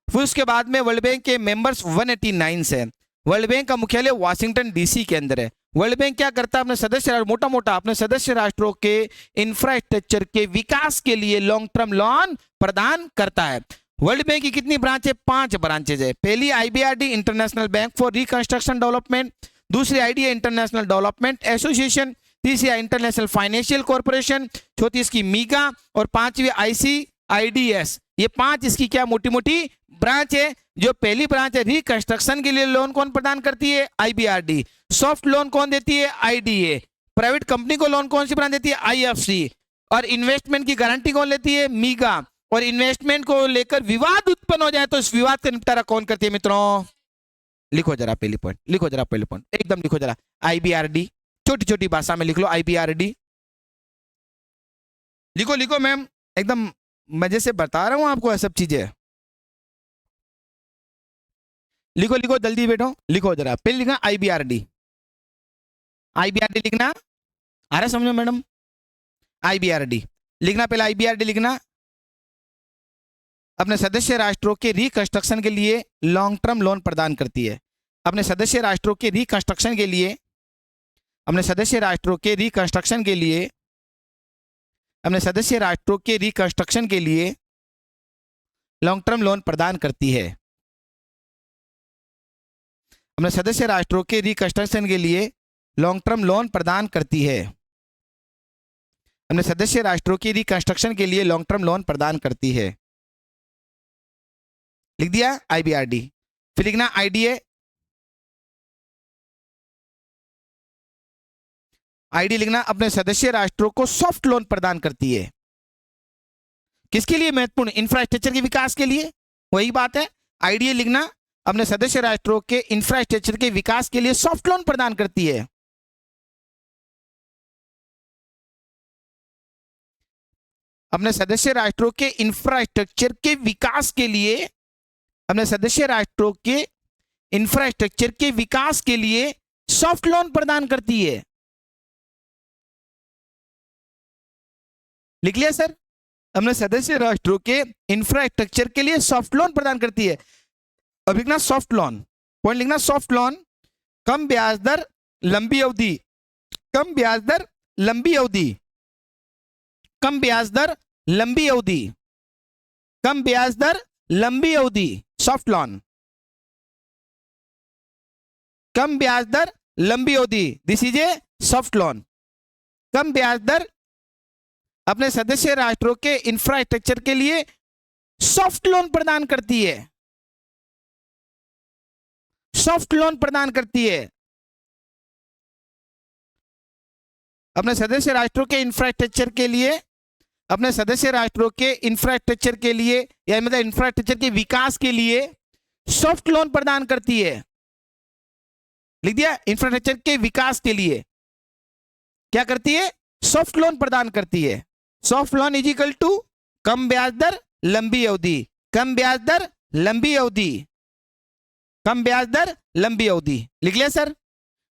फिर उसके बाद में वर्ल्ड बैंक के मेंबर्स 189 है। वर्ल्ड बैंक का मुख्यालय वाशिंगटन डीसी के अंदर है। वर्ल्ड बैंक क्या करता है? अपने सदस्य मोटा मोटा अपने सदस्य राष्ट्रों के इंफ्रास्ट्रक्चर के विकास के लिए लॉन्ग टर्म लोन प्रदान करता है। वर्ल्ड बैंक की कितनी ब्रांच है? 5 ब्रांचेज है। पहली IBRD international bank for reconstruction development, दूसरी आईडीए इंटरनेशनल डेवलपमेंट एसोसिएशन, तीसरी इंटरनेशनल फाइनेंशियल कॉर्पोरेशन, चौथी इसकी मीगा, और पांचवी आईसीआईडीएस। ये 5 इसकी क्या मोटी मोटी ब्रांच है। जो पहली ब्रांच है रिकंस्ट्रक्शन के लिए लोन कौन प्रदान करती है? आईबीआरडी। सॉफ्ट लोन कौन देती है? आईडीए। प्राइवेट कंपनी को लोन कौन सी ब्रांच देती है? आईएफसी। और इन्वेस्टमेंट की गारंटी कौन लेती है? मीगा। और इन्वेस्टमेंट को लेकर विवाद उत्पन्न हो जाए तो इस विवाद का निपटारा कौन करती है मित्रों? लिखो जरा पहली पॉइंट, लिखो जरा पहले पॉइंट, एकदम लिखो जरा, आईबीआरडी। छोटी छोटी भाषा में लिख लो, आईबीआरडी लिखो, लिखो मैम, एकदम मजे से बता रहा हूं आपको ये सब चीजें। लिखो लिखो जल्दी बैठो, लिखो जरा। पहले लिखना आईबीआरडी, आईबीआरडी लिखना आ रहा समझो मैडम? आईबीआरडी लिखना, पहले आईबीआरडी लिखना। अपने सदस्य राष्ट्रों के रिकंस्ट्रक्शन के लिए लॉन्ग टर्म लोन प्रदान करती है। अपने सदस्य राष्ट्रों के रिकंस्ट्रक्शन के लिए, अपने सदस्य राष्ट्रों के रिकंस्ट्रक्शन के लिए, अपने सदस्य राष्ट्रों के रिकंस्ट्रक्शन के लिए लॉन्ग टर्म लोन प्रदान करती है। अपने सदस्य राष्ट्रों के रिकंस्ट्रक्शन के लिए लॉन्ग टर्म लोन प्रदान करती है। अपने सदस्य राष्ट्रों की रिकंस्ट्रक्शन के लिए लॉन्ग टर्म लोन प्रदान करती है। लिख दिया आईबीआरडी। फिर लिखना आईडीए, आईडी लिखना, अपने सदस्य राष्ट्रों को सॉफ्ट लोन प्रदान करती है। किसके लिए महत्वपूर्ण? इंफ्रास्ट्रक्चर के विकास के लिए, वही बात है। आईडीए लिखना, अपने सदस्य राष्ट्रों के इंफ्रास्ट्रक्चर के विकास के लिए सॉफ्ट लोन प्रदान करती है। अपने सदस्य राष्ट्रों के इंफ्रास्ट्रक्चर के विकास के लिए, अपने सदस्य राष्ट्रों के इंफ्रास्ट्रक्चर के विकास के लिए सॉफ्ट लोन प्रदान करती है। लिख लिया सर? अपने सदस्य राष्ट्रों के इंफ्रास्ट्रक्चर के लिए सॉफ्ट लोन प्रदान करती है। अब लिखना सॉफ्ट लोन, पॉइंट लिखना सॉफ्ट लोन, कम ब्याज दर, लंबी अवधि, कम ब्याज दर, लंबी अवधि, कम ब्याज दर, लंबी अवधि, कम ब्याज दर, लंबी अवधि, सॉफ्ट लोन, कम ब्याज दर, लंबी अवधि, this is a soft loan. कम ब्याज दर अपने सदस्य राष्ट्रों के इंफ्रास्ट्रक्चर के लिए सॉफ्ट लोन प्रदान करती है, सॉफ्ट लोन प्रदान करती है। अपने सदस्य राष्ट्रों के इंफ्रास्ट्रक्चर के लिए, अपने सदस्य राष्ट्रों के इंफ्रास्ट्रक्चर के लिए या मतलब इंफ्रास्ट्रक्चर के विकास के लिए सॉफ्ट लोन प्रदान करती है। लिख दिया, इंफ्रास्ट्रक्चर के विकास के लिए क्या करती है? सॉफ्ट लोन प्रदान करती है। Soft loan is equal to कम ब्याज दर लंबी अवधि, कम ब्याज दर लंबी अवधि, कम ब्याज दर लंबी अवधि। लिख लिया सर?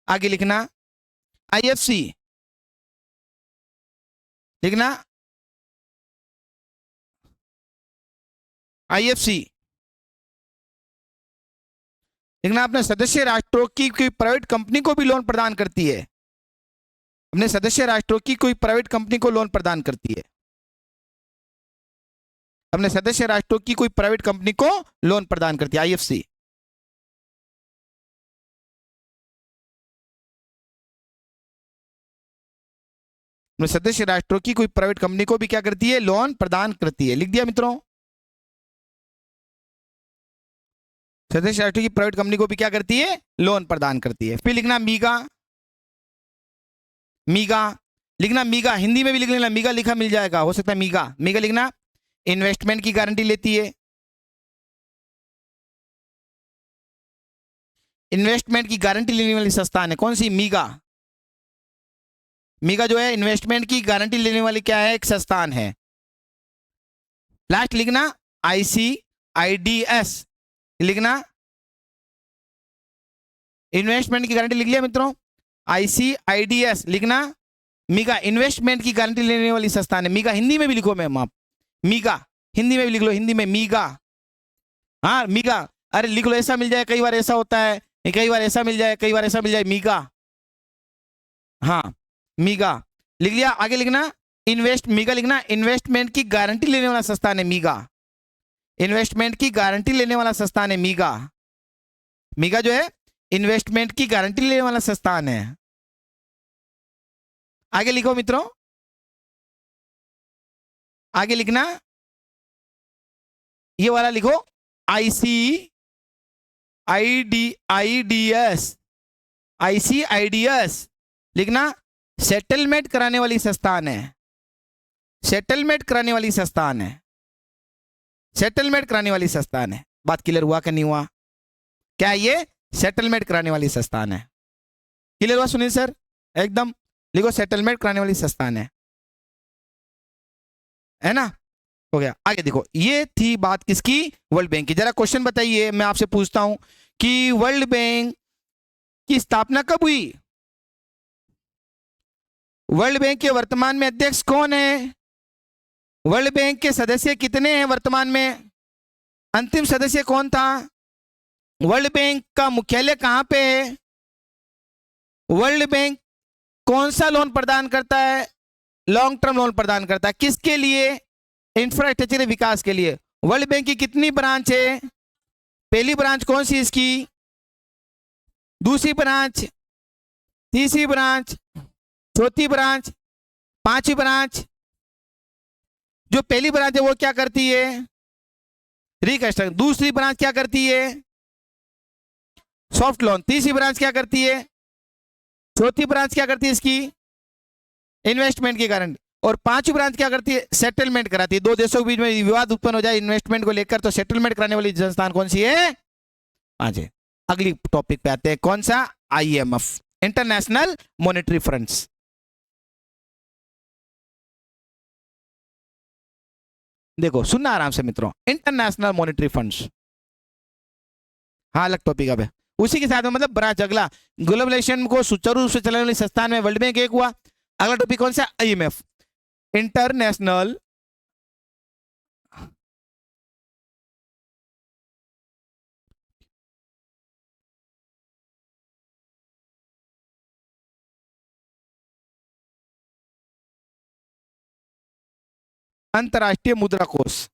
आगे लिखना आईएफसी, लिखना आईएफसी, लिखना अपने सदस्य राष्ट्रों की कोई प्राइवेट कंपनी को भी लोन प्रदान करती है, अपने सदस्य राष्ट्रों की कोई प्राइवेट कंपनी को लोन प्रदान करती है, अपने सदस्य राष्ट्रों की कोई प्राइवेट कंपनी को लोन प्रदान करती है, आईएफसी। अपने सदस्य राष्ट्रों की कोई प्राइवेट कंपनी को भी क्या करती है? लोन प्रदान करती है। लिख दिया मित्रों? सदस्य राष्ट्रों की प्राइवेट कंपनी को भी क्या करती है? लोन प्रदान करती है। फिर लिखना मीगा, मीगा लिखना, मीगा हिंदी में भी लिख लेना, मीगा लिखा मिल जाएगा, हो सकता है मीगा। मीगा लिखना इन्वेस्टमेंट की गारंटी लेती है, इन्वेस्टमेंट की गारंटी लेने वाली संस्थान है। कौन सी? मीगा। मीगा जो है इन्वेस्टमेंट की गारंटी लेने वाली क्या है? एक संस्थान है। लास्ट लिखना ICIDS, लिखना इन्वेस्टमेंट की गारंटी। लिख लिया मित्रों? ICIDS लिखना, मीगा इन्वेस्टमेंट की गारंटी लेने वाली संस्थान है। मीगा हिंदी में भी लिखो मैम, आप मीगा हिंदी में भी लिख लो, हिंदी में मीगा। हाँ मीगा, अरे लिख लो, ऐसा मिल जाए, कई बार ऐसा होता है, कई बार ऐसा मिल जाए, कई बार ऐसा मिल जाए, मीगा। हाँ मीगा लिख लिया। आगे लिखना मीगा लिखना इन्वेस्टमेंट की गारंटी लेने वाला संस्थान है मीगा, इन्वेस्टमेंट की गारंटी लेने वाला संस्थान है मीगा। मीगा जो है इन्वेस्टमेंट की गारंटी लेने वाला संस्थान है। आगे लिखो मित्रों, आगे लिखना ये वाला लिखो ICIDS लिखना सेटलमेंट कराने वाली संस्थान है, सेटलमेंट कराने वाली संस्थान है, सेटलमेंट कराने वाली संस्थान है। बात क्लियर हुआ कि नहीं हुआ? क्या ये सेटलमेंट कराने वाली संस्थान है? क्लियर हुआ सुनील सर? एकदम लिखो सेटलमेंट कराने वाली संस्थान है ना? हो गया। आगे देखो, ये थी बात किसकी? वर्ल्ड बैंक की। जरा क्वेश्चन बताइए, मैं आपसे पूछता हूं कि वर्ल्ड बैंक की स्थापना कब हुई? वर्ल्ड बैंक के वर्तमान में अध्यक्ष कौन है? वर्ल्ड बैंक के सदस्य कितने हैं वर्तमान में? अंतिम सदस्य कौन था? वर्ल्ड बैंक का मुख्यालय कहां पे है? वर्ल्ड बैंक कौन सा लोन प्रदान करता है? लॉन्ग टर्म लोन प्रदान करता है। किसके लिए? इंफ्रास्ट्रक्चर विकास के लिए। वर्ल्ड बैंक की कितनी ब्रांच है? पहली ब्रांच कौन सी इसकी? दूसरी ब्रांच, तीसरी ब्रांच, चौथी ब्रांच, पांचवी ब्रांच। जो पहली ब्रांच है वो क्या करती है? रिकंस्ट्रक्शन। दूसरी ब्रांच क्या करती है? Soft loan. तीसरी ब्रांच क्या करती है? चौथी ब्रांच क्या करती है इसकी? इन्वेस्टमेंट की गारंटी। और पांचवी ब्रांच क्या करती है? सेटलमेंट कराती है। दो देशों के बीच में विवाद उत्पन्न हो जाए इन्वेस्टमेंट को लेकर, तो सेटलमेंट कराने वाली संस्थान कौन सी है? आज अगली टॉपिक पे आते हैं। कौन सा? IMF, international monetary funds. देखो सुनना आराम से मित्रों, इंटरनेशनल मॉनेटरी फंड्स, हाँ अलग टॉपिक अब है। उसी के साथ में मतलब ब्रांच अगला, ग्लोबलाइजेशन को सुचारू रूप से चलाने वाली संस्थान में वर्ल्ड बैंक एक हुआ। अगला टॉपिक कौन सा? IMF, इंटरनेशनल अंतरराष्ट्रीय मुद्रा कोष।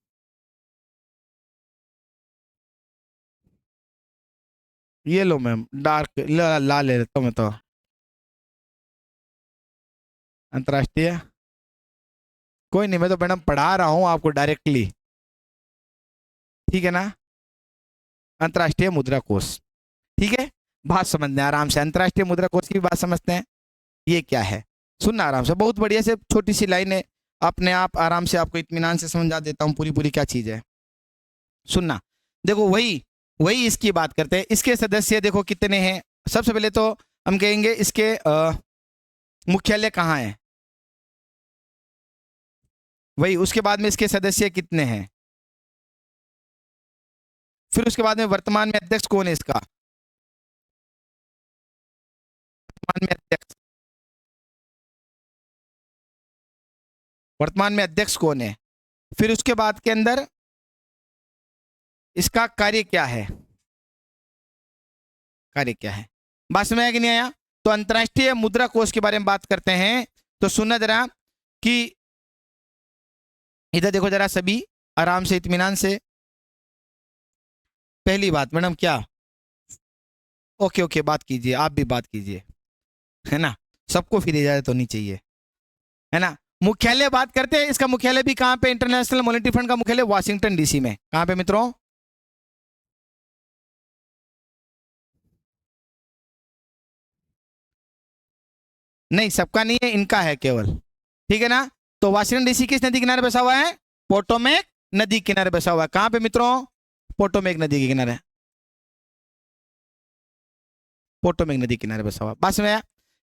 ये लो मैम, डार्क ला ले लेता हूं मैं तो। अंतरराष्ट्रीय कोई नहीं, मैं तो मैडम पढ़ा रहा हूं आपको डायरेक्टली, ठीक है ना। अंतर्राष्ट्रीय मुद्रा कोष, ठीक है, बात समझते हैं आराम से, अंतर्राष्ट्रीय मुद्रा कोष की बात समझते हैं। ये क्या है, सुनना आराम से, बहुत बढ़िया से, छोटी सी लाइन है, अपने आप आराम से आपको इत्मीनान से समझा देता हूँ पूरी पूरी क्या चीज है। सुनना, देखो वही वही इसकी बात करते हैं। इसके सदस्य देखो कितने हैं। सबसे पहले तो हम कहेंगे इसके मुख्यालय कहाँ है, वही, उसके बाद में इसके सदस्य कितने हैं, फिर उसके बाद में वर्तमान में अध्यक्ष कौन है इसका, वर्तमान में अध्यक्ष, वर्तमान में अध्यक्ष कौन है, फिर उसके बाद के अंदर इसका कार्य क्या है, कार्य क्या है। बात समझ आया कि नहीं आया। तो अंतर्राष्ट्रीय मुद्रा कोष के बारे में बात करते हैं, तो सुनना जरा कि इधर देखो जरा सभी आराम से इत्मीनान से। पहली बात मैडम क्या, ओके ओके, बात कीजिए, आप भी बात कीजिए, है ना, सबको फिर इजाजत होनी चाहिए, है ना। मुख्यालय बात करते हैं, इसका मुख्यालय भी कहाँ पे, इंटरनेशनल मॉनेटरी फंड का मुख्यालय वाशिंगटन डीसी में। कहाँ पे मित्रों, नहीं सबका नहीं है, इनका है केवल, ठीक है ना। तो वाशिंगटन डीसी किस नदी किनारे बसा हुआ है, पोटोमेक नदी किनारे बसा हुआ है। कहाँ पे मित्रों, पोटोमेक नदी के किनारे, पोटोमेक नदी किनारे बसा हुआ। बस में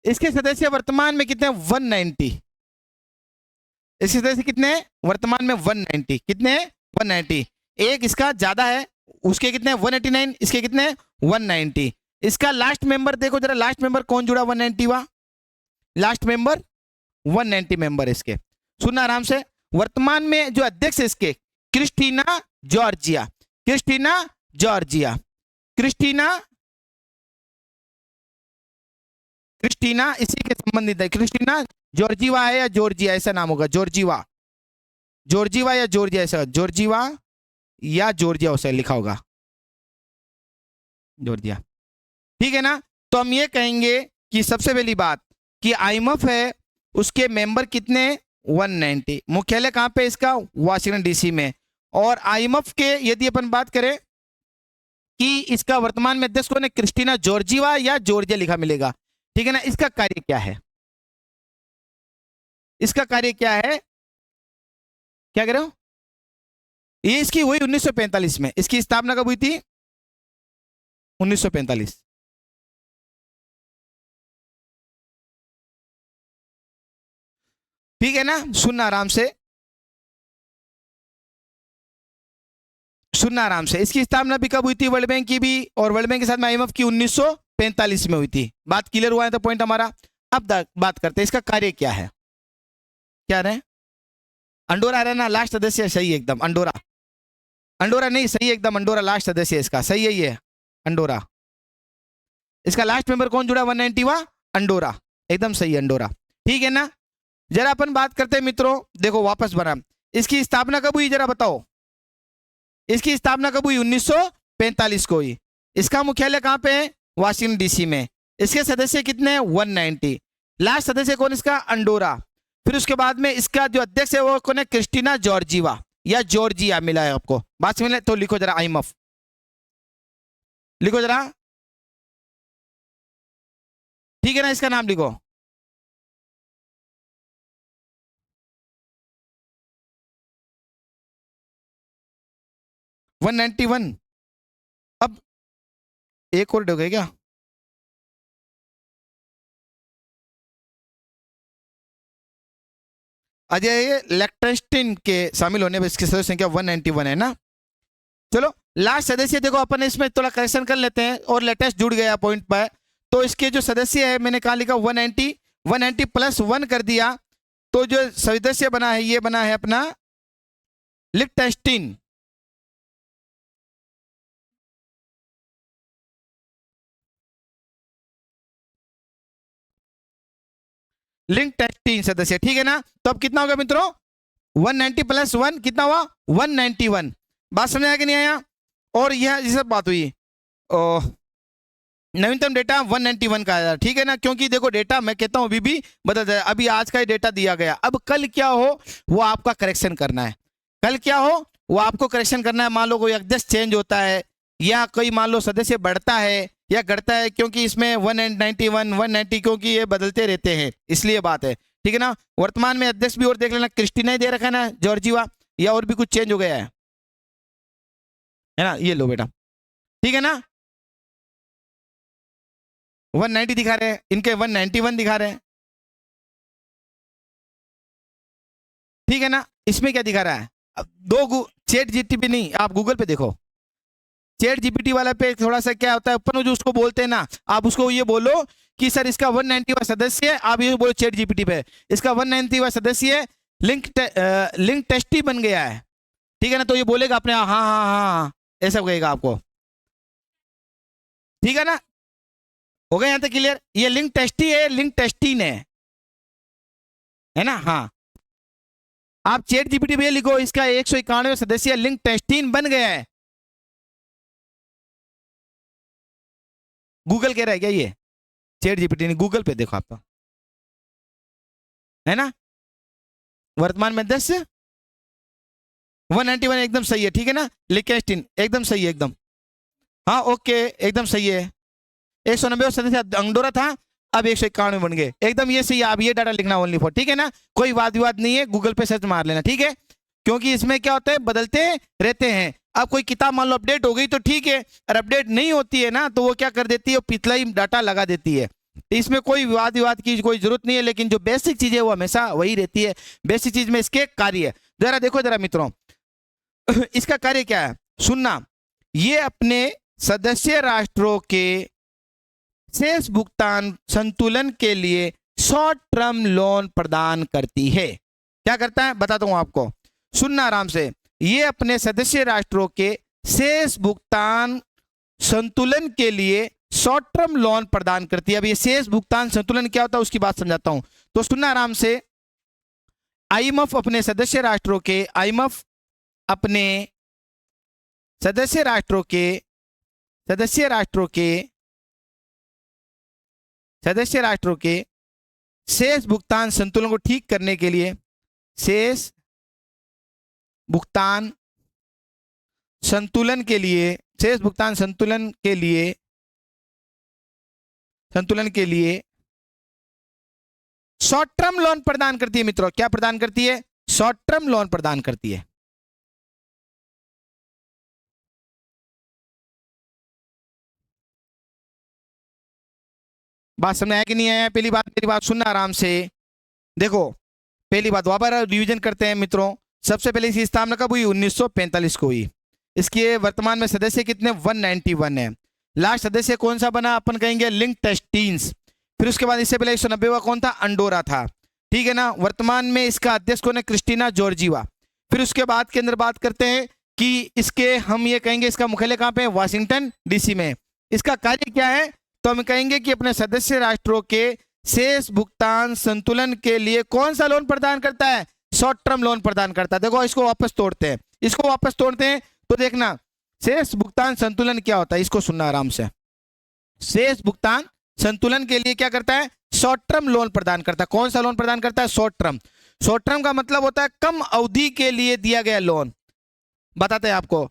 इसके सदस्य वर्तमान में कितने, 190। इसके सदस्य कितने, वर्तमान में 190, कितने 190। एक इसका ज्यादा है, उसके कितने 189, इसके कितने 190। इसका लास्ट मेंबर देखो जरा, लास्ट मेंबर कौन जुड़ा 190 वा, लास्ट मेंबर 190 मेंबर इसके। सुनना आराम से, वर्तमान में जो अध्यक्ष है इसके, Christina Georgia, Christina Georgia, Christina, Christina इसी के संबंधित है। क्रिस्टीना जॉर्जिवा है या जॉर्जिया, ऐसा नाम होगा, जॉर्जिवा, जॉर्जिवा या जॉर्जिया, ऐसा जॉर्जिवा या जॉर्जिया उसे लिखा होगा, जॉर्जिया, ठीक है ना। तो हम ये कहेंगे कि सबसे पहली बात कि आईएमएफ है, उसके मेंबर कितने 190, मुख्यालय कहाँ पे इसका, वाशिंगटन डीसी में। और आईएमएफ के यदि अपन बात करें कि इसका वर्तमान में अध्यक्ष कौन है, क्रिस्टीना जॉर्जिवा या जॉर्जिया लिखा मिलेगा, ठीक है ना। इसका कार्य क्या है, इसका कार्य क्या है, क्या कह रहे हो, ये इसकी हुई 1945 में, इसकी स्थापना कब हुई थी, 1945। ठीक है ना, सुनना आराम से, सुनना आराम से। इसकी स्थापना भी कब हुई थी, वर्ल्ड बैंक की भी, और वर्ल्ड बैंक के साथ में आईएमएफ की 1945 में हुई थी। बात क्लियर हुआ है तो पॉइंट हमारा। अब बात करते हैं इसका कार्य क्या है, क्या रहे, अंडोरा रहे ना लास्ट सदस्य, सही एकदम, अंडोरा, अंडोरा नहीं सही एकदम, अंडोरा लास्ट सदस्य इसका, सही है ये अंडोरा। इसका लास्ट मेंबर कौन जुड़ा 190 वा, अंडोरा, एकदम सही अंडोरा, ठीक है ना। जरा अपन बात करते हैं मित्रों, देखो वापस बना, इसकी स्थापना कब हुई जरा बताओ, इसकी स्थापना कब हुई, 1945 को हुई। इसका मुख्यालय कहाँ पे है, वाशिंगटन डीसी में। इसके सदस्य कितने 190, लास्ट सदस्य कौन इसका, अंडोरा। फिर उसके बाद में इसका जो अध्यक्ष है वो कौन है, क्रिस्टीना जॉर्जिवा या जॉर्जिया मिला है आपको, बात मिले तो लिखो जरा आईएमएफ, लिखो जरा, ठीक है ना, इसका नाम लिखो। वन 191। अब एक और हो गए क्या, अजय लेक्टेस्टिन के शामिल होने पर इसकी सदस्य संख्या 191 है ना। चलो लास्ट सदस्य देखो अपन इसमें थोड़ा करेक्शन कर लेते हैं, और लेटेस्ट जुड़ गया पॉइंट पर। तो इसके जो सदस्य है मैंने कहा लिखा 190, 190 प्लस 1 कर दिया, तो जो सदस्य बना है ये बना है अपना लिक्टेस्टिन, लिक्टेस्टिन सदस्य, ठीक है ना। तो अब कितना होगा मित्रों, 190 प्लस 1 कितना हुआ, 191। बात समझ आया कि नहीं आया। और यह सब बात हुई, नवीनतम डेटा 191 का आया, ठीक है ना, क्योंकि देखो डेटा मैं कहता हूं अभी भी बदल जाए। अभी आज का ही डेटा दिया गया, अब कल क्या हो वो आपका करेक्शन करना है। कल क्या हो वो आपको करेक्शन करना है। मान लो कोई अध्यक्ष चेंज होता है या कोई मान लो सदस्य बढ़ता है या घटता है, क्योंकि इसमें 191 190 क्योंकि ये बदलते रहते हैं, इसलिए बात है, ठीक है ना। वर्तमान में अध्यक्ष भी और देख लेना, क्रिस्टीना ही दे रखा है ना, जॉर्जिया, या और भी कुछ चेंज हो गया है ना। ये लो बेटा, ठीक है ना, 190 दिखा रहे हैं, इनके 191 दिखा रहे हैं, ठीक है ना। इसमें क्या दिखा रहा है, अब दो चैट जीपीटी नहीं, आप गूगल पे देखो, चैट जीपीटी वाला पे थोड़ा सा क्या होता है, ऊपर में जो उसको बोलते हैं ना, आप उसको ये बोलो कि सर इसका 190वां सदस्य है, आप ये बोलो चैट जीपीटी पे इसका 190वां सदस्य है, लिंक टेस्टी बन गया है, ठीक है ना। तो ये बोलेगा अपने हाँ हाँ हाँ हाँ ऐसा कहेगा आपको, ठीक है ना। हो गया यहां तक क्लियर, ये लिंक टेस्टी है, लिंक टेस्टीन है ना। हाँ, आप चैट जीपीटी पे लिखो इसका 191 सदस्य लिंक टेस्टीन बन गया है। गूगल कह रहा है क्या ये, चैट जीपीटी नहीं, गूगल पे देखो आप, है ना। वर्तमान में 10 191 एकदम सही है, ठीक है ना। लिंकेस्टीन एकदम सही है एकदम, हाँ ओके एकदम सही है। 190 सदस्य अंडोरा था, अब 191 बन गए, एकदम ये सही है। आप ये डाटा लिखना ओनली फॉर, ठीक है ना, कोई वाद विवाद नहीं है, गूगल पे सर्च मार लेना, ठीक है। क्योंकि इसमें क्या होता है बदलते रहते हैं। अब कोई किताब मान लो अपडेट हो गई तो ठीक है, और अपडेट नहीं होती है ना तो वो क्या कर देती है, वो पिछला ही डाटा लगा देती है। इसमें कोई विवाद विवाद की कोई जरूरत नहीं है, लेकिन जो बेसिक चीज है वो हमेशा वही रहती है। बेसिक चीज में इसके कार्य, जरा देखो जरा मित्रों, इसका कार्य क्या है सुनना। ये अपने सदस्य राष्ट्रों के शेष भुगतान संतुलन के लिए शॉर्ट टर्म लोन प्रदान करती है। क्या करता है बताता हूं आपको, सुनना आराम से। ये अपने सदस्य राष्ट्रों के शेष भुगतान संतुलन के लिए शॉर्ट टर्म लोन प्रदान करती है। अब ये शेष भुगतान संतुलन क्या होता है उसकी बात समझाता हूं, तो सुनना आराम से। आईएमएफ अपने सदस्य राष्ट्रों के, आईएमएफ अपने सदस्य राष्ट्रों के सदस्य राष्ट्रों के शेष भुगतान संतुलन को ठीक करने के लिए, शेष भुगतान संतुलन के लिए, शेष भुगतान संतुलन के लिए शॉर्ट टर्म लोन प्रदान करती है। मित्रों क्या प्रदान करती है, शॉर्ट टर्म लोन प्रदान करती है। बात समझ आया कि नहीं आया। पहली बात सुनना आराम से। देखो पहली बात वापस रिवीजन करते हैं मित्रों। सबसे पहले इसकी स्थापना कब हुई, 1945 को हुई। इसके वर्तमान में सदस्य कितने, 191 है। लास्ट सदस्य कौन सा बना, अपन कहेंगे लिंक टेस्टीन्स। फिर उसके बाद इससे पहले 190वां कौन था, अंडोरा था, ठीक है ना। वर्तमान में इसका अध्यक्ष कौन है, क्रिस्टीना जॉर्जिवा। फिर उसके बाद के अंदर बात करते हैं कि इसके हम ये कहेंगे इसका मुख्यालय कहाँ पे है, वाशिंगटन डीसी में। इसका कार्य क्या है, तो हम कहेंगे कि अपने सदस्य राष्ट्रों के शेष भुगतान संतुलन के लिए कौन सा लोन प्रदान करता है, शॉर्ट टर्म लोन प्रदान करता है। देखो इसको वापस तोड़ते हैं, तो देखना शेष भुगतान संतुलन क्या होता है, इसको सुनना आराम से। शेष भुगतान संतुलन के लिए क्या करता है, शॉर्ट टर्म लोन प्रदान करता है। कौन सा लोन प्रदान करता है, शॉर्ट टर्म। शॉर्ट टर्म का मतलब होता है कम अवधि के लिए दिया गया लोन। बताते हैं आपको,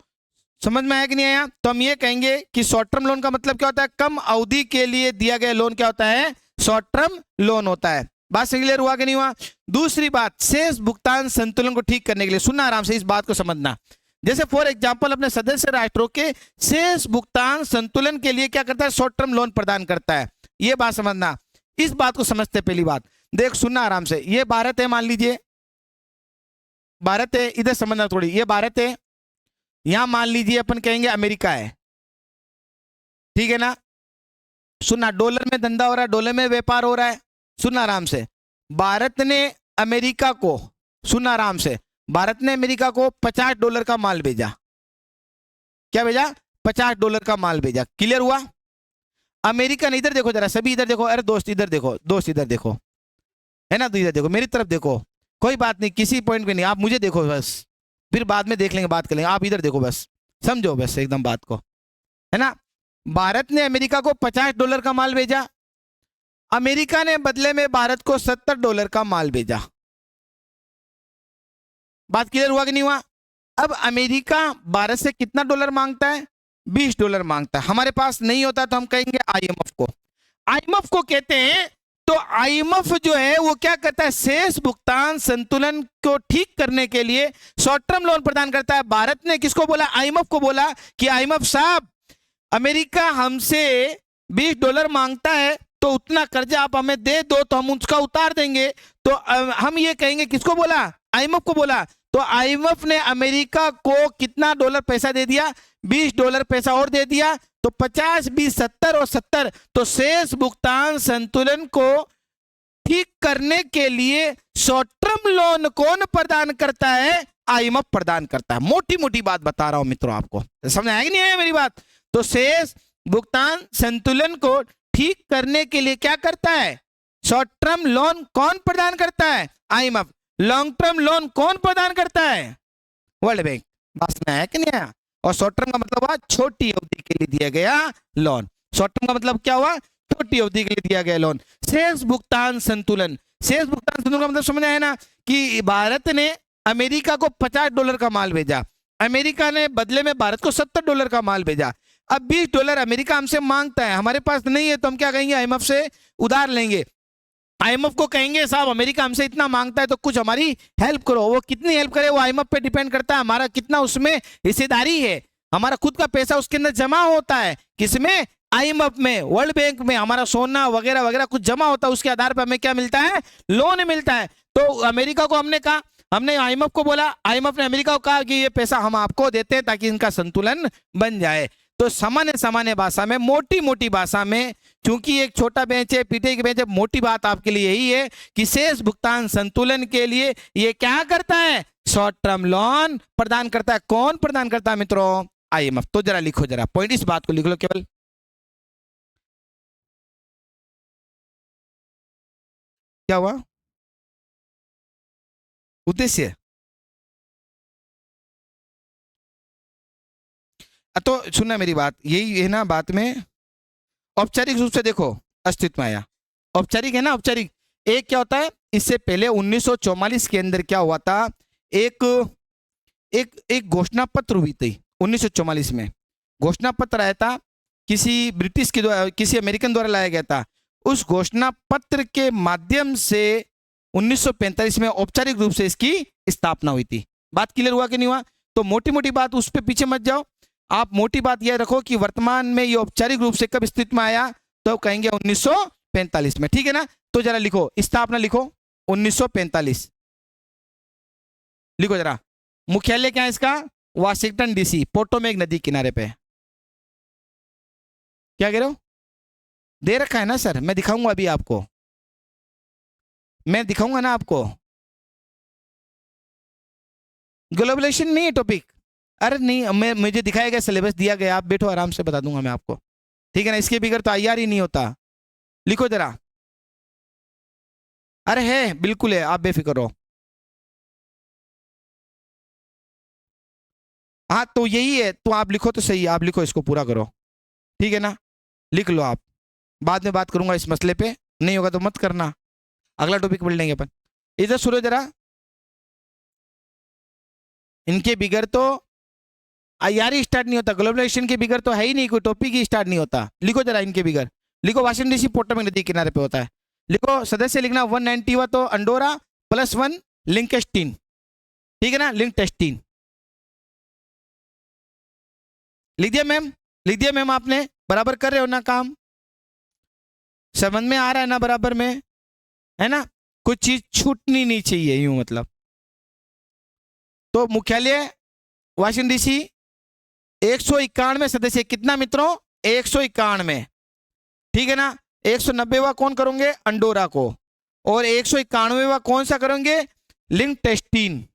समझ में आया कि नहीं आया। तो हम ये कहेंगे कि शॉर्ट टर्म लोन का मतलब क्या होता है, कम अवधि के लिए दिया गया लोन क्या होता है, शॉर्ट टर्म लोन होता है। बात से क्लियर हुआ कि नहीं हुआ। दूसरी बात, शेष भुगतान संतुलन को ठीक करने के लिए, सुनना आराम से, इस बात को समझना। जैसे फॉर एग्जांपल अपने सदस्य राष्ट्रों के शेष भुगतान संतुलन के लिए क्या करता है, शॉर्ट टर्म लोन प्रदान करता है। ये बात समझना, इस बात को समझते। पहली बात देख, सुनना आराम से। ये भारत है, मान लीजिए भारत है, इधर समझना थोड़ी। ये भारत है, यहां मान लीजिए अपन कहेंगे अमेरिका है, ठीक है ना। सुनना, डॉलर में धंधा हो रहा है, डॉलर में व्यापार हो रहा है। सुनना आराम से, भारत ने अमेरिका को, सुनना आराम से, भारत ने अमेरिका को $50 का माल भेजा। क्या भेजा, $50 का माल भेजा। क्लियर हुआ। अमेरिका ने, इधर देखो जरा सभी, इधर देखो, अरे दोस्त इधर देखो, दोस्त इधर देखो, है ना, तो इधर देखो, मेरी तरफ देखो, कोई बात नहीं, किसी पॉइंट पे नहीं, आप मुझे देखो बस, फिर बाद में देख लेंगे, बात कर लेंगे। आप इधर देखो बस, समझो बस एकदम बात को, है ना। भारत ने अमेरिका को $50 का माल भेजा, अमेरिका ने बदले में भारत को $70 का माल भेजा। बात क्लियर हुआ कि नहीं हुआ? अब अमेरिका भारत से कितना डॉलर मांगता है? $20 मांगता है। हमारे पास नहीं होता तो हम कहेंगे आईएमएफ को। आईएमएफ को कहते हैं, तो आईएमएफ जो है वो क्या करता है? शेष भुगतान संतुलन को ठीक करने के लिए शॉर्ट टर्म लोन प्रदान करता है। भारत ने किसको बोला? आईएमएफ को बोला कि आईएमएफ साहब, अमेरिका हमसे $20 मांगता है, तो उतना कर्जा आप हमें दे दो तो हम उसका उतार देंगे। तो हम ये कहेंगे, किसको बोला? आईएमएफ को बोला। तो आईएमएफ ने अमेरिका को कितना डॉलर पैसा दे दिया? $20 पैसा और दे दिया। तो 50, 20, 70 और 70, तो शेष भुगतान संतुलन को ठीक करने के लिए शॉर्ट टर्म लोन कौन प्रदान करता है? आईएमएफ प्रदान करता है। मोटी मोटी बात बता रहा हूं मित्रों, आपको समझ आया कि नहीं आया मेरी बात? तो शेष भुगतान संतुलन को ठीक करने के लिए क्या करता है? शॉर्ट टर्म लोन कौन प्रदान करता है? आईएमएफ। लॉन्ग टर्म लोन कौन प्रदान करता है? World bank. बात में आया कि नहीं आया? और शॉर्ट टर्म का मतलब हुआ छोटी अवधि के लिए दिया गया लोन। शॉर्ट टर्म का मतलब क्या हुआ? छोटी अवधि के लिए दिया गया लोन। शेष भुगतान संतुलन, शेष भुगतान संतुलन का मतलब समझ आया ना, कि भारत ने अमेरिका को $50 का माल भेजा, अमेरिका ने बदले में भारत को $70 का माल भेजा। अब $20 अमेरिका हमसे मांगता है, हमारे पास नहीं है, तो हम क्या कहेंगे? आईएमएफ से उधार लेंगे। आईएमएफ को कहेंगे, साहब अमेरिका हमसे इतना मांगता है तो कुछ हमारी हेल्प करो। वो कितनी हेल्प करे वो आईएमएफ पे डिपेंड करता है, हमारा कितना उसमें हिस्सेदारी है। हमारा खुद का पैसा उसके अंदर जमा होता है। किसमें? आईएमएफ में, वर्ल्ड बैंक में। हमारा सोना वगैरह वगैरह कुछ जमा होता है, उसके आधार पर हमें क्या मिलता है? लोन मिलता है। तो अमेरिका को हमने कहा, हमने आईएमएफ को बोला, आईएमएफ ने अमेरिका को कहा कि ये पैसा हम आपको देते हैं ताकि इनका संतुलन बन जाए। तो सामान्य सामान्य भाषा में, मोटी मोटी भाषा में, क्योंकि एक छोटा बेंच है, पीटे की बेंच है, मोटी बात आपके लिए यही है कि शेष भुगतान संतुलन के लिए ये क्या करता है? शॉर्ट टर्म लोन प्रदान करता है। कौन प्रदान करता है मित्रों? आईएमएफ। तो जरा लिखो, जरा पॉइंट, इस बात को लिख लो केवल। क्या हुआ? उद्देश्य। तो सुनना मेरी बात, यही है ना बात में। औपचारिक रूप से देखो अस्तित्व में आया, औपचारिक है ना, औपचारिक। एक क्या होता है? इससे पहले 1944 के अंदर क्या हुआ था? एक एक एक घोषणा पत्र हुई थी 1944 में। घोषणा पत्र आया था, किसी ब्रिटिश के द्वारा, किसी अमेरिकन द्वारा लाया गया था। उस घोषणा पत्र के माध्यम से 1945 में औपचारिक रूप से इसकी स्थापना हुई थी। बात क्लियर हुआ कि नहीं हुआ? तो मोटी मोटी बात उस पर पीछे मत जाओ, आप मोटी बात यह रखो कि वर्तमान में ये औपचारिक रूप से कब अस्तित्व में आया? तो कहेंगे 1945 में। ठीक है ना? तो जरा लिखो, स्थापना लिखो 1945। लिखो जरा। मुख्यालय क्या है इसका? वाशिंगटन डीसी, पोटोमेक नदी किनारे पे। क्या कह रहे हो? दे रखा है ना सर, मैं दिखाऊंगा अभी आपको, मैं दिखाऊंगा ना आपको। ग्लोबलाइजेशन नहीं है टॉपिक। अरे नहीं, मैं मुझे दिखाया गया, सिलेबस दिया गया, आप बैठो आराम से बता दूंगा मैं आपको। ठीक है ना? इसके बगैर तो आईआर ही नहीं होता। लिखो जरा। अरे है, बिल्कुल है, आप बेफिक्र रहो। हाँ तो यही है, तो आप लिखो तो सही है, आप लिखो, इसको पूरा करो। ठीक है ना? लिख लो आप, बाद में बात करूंगा इस मसले पे, नहीं होगा तो मत करना, अगला टॉपिक पढ़ लेंगे अपन। इधर सुनो जरा, इनके बिगड़ तो आईआर ही स्टार्ट नहीं होता, ग्लोबलाइजेशन के बिगड़ तो है ही नहीं, कोई टॉपिक ही स्टार्ट नहीं होता। लिखो जरा इनके बिगड़। लिखो वाशिंगटन डीसी पोटोमेक नदी किनारे पे होता है। लिखो सदस्य लिखना 190 हुआ तो अंडोरा +1 लिंकस्टीन। ठीक है ना? लिंकस्टीन लिख दिया मैम? लिख दिया मैम? आपने बराबर कर रहे हो ना काम? समझ में आ रहा है ना बराबर में? है ना? कुछ चीज छूटनी नहीं चाहिए, यूं मतलब। तो मुख्यालय वाशिंगटन डीसी, 191 सदस्य, कितना मित्रों? 191। ठीक है ना? 190वां कौन करोगे? अंडोरा को। और 191वां कौन सा करोगे? लिंकस्टीन।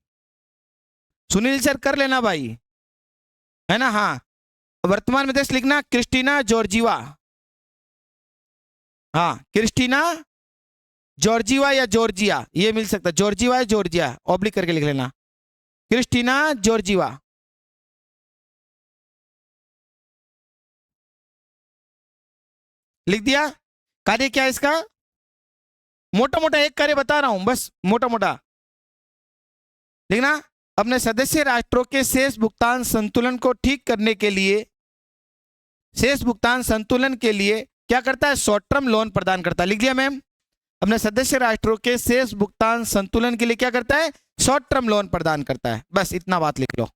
सुनील सर कर लेना भाई, है ना? हाँ, वर्तमान में देश लिखना क्रिस्टीना जॉर्जिवा। हाँ, क्रिस्टीना जॉर्जिवा या जॉर्जिया, ये मिल सकता है, जॉर्जिवा या जॉर्जिया, ऑब्लिक करके लिख लेना, क्रिस्टीना जॉर्जिवा। लिख दिया। कार्य क्या है इसका? मोटा मोटा एक कार्य बता रहा हूं, बस मोटा मोटा लिखना। अपने सदस्य राष्ट्रों के शेष भुगतान संतुलन को ठीक करने के लिए, शेष भुगतान संतुलन के लिए क्या करता है? शॉर्ट टर्म लोन प्रदान करता है। लिख दिया मैम। अपने सदस्य राष्ट्रों के शेष भुगतान संतुलन के लिए क्या करता है? शॉर्ट टर्म लोन प्रदान करता है। बस इतना बात लिख लो।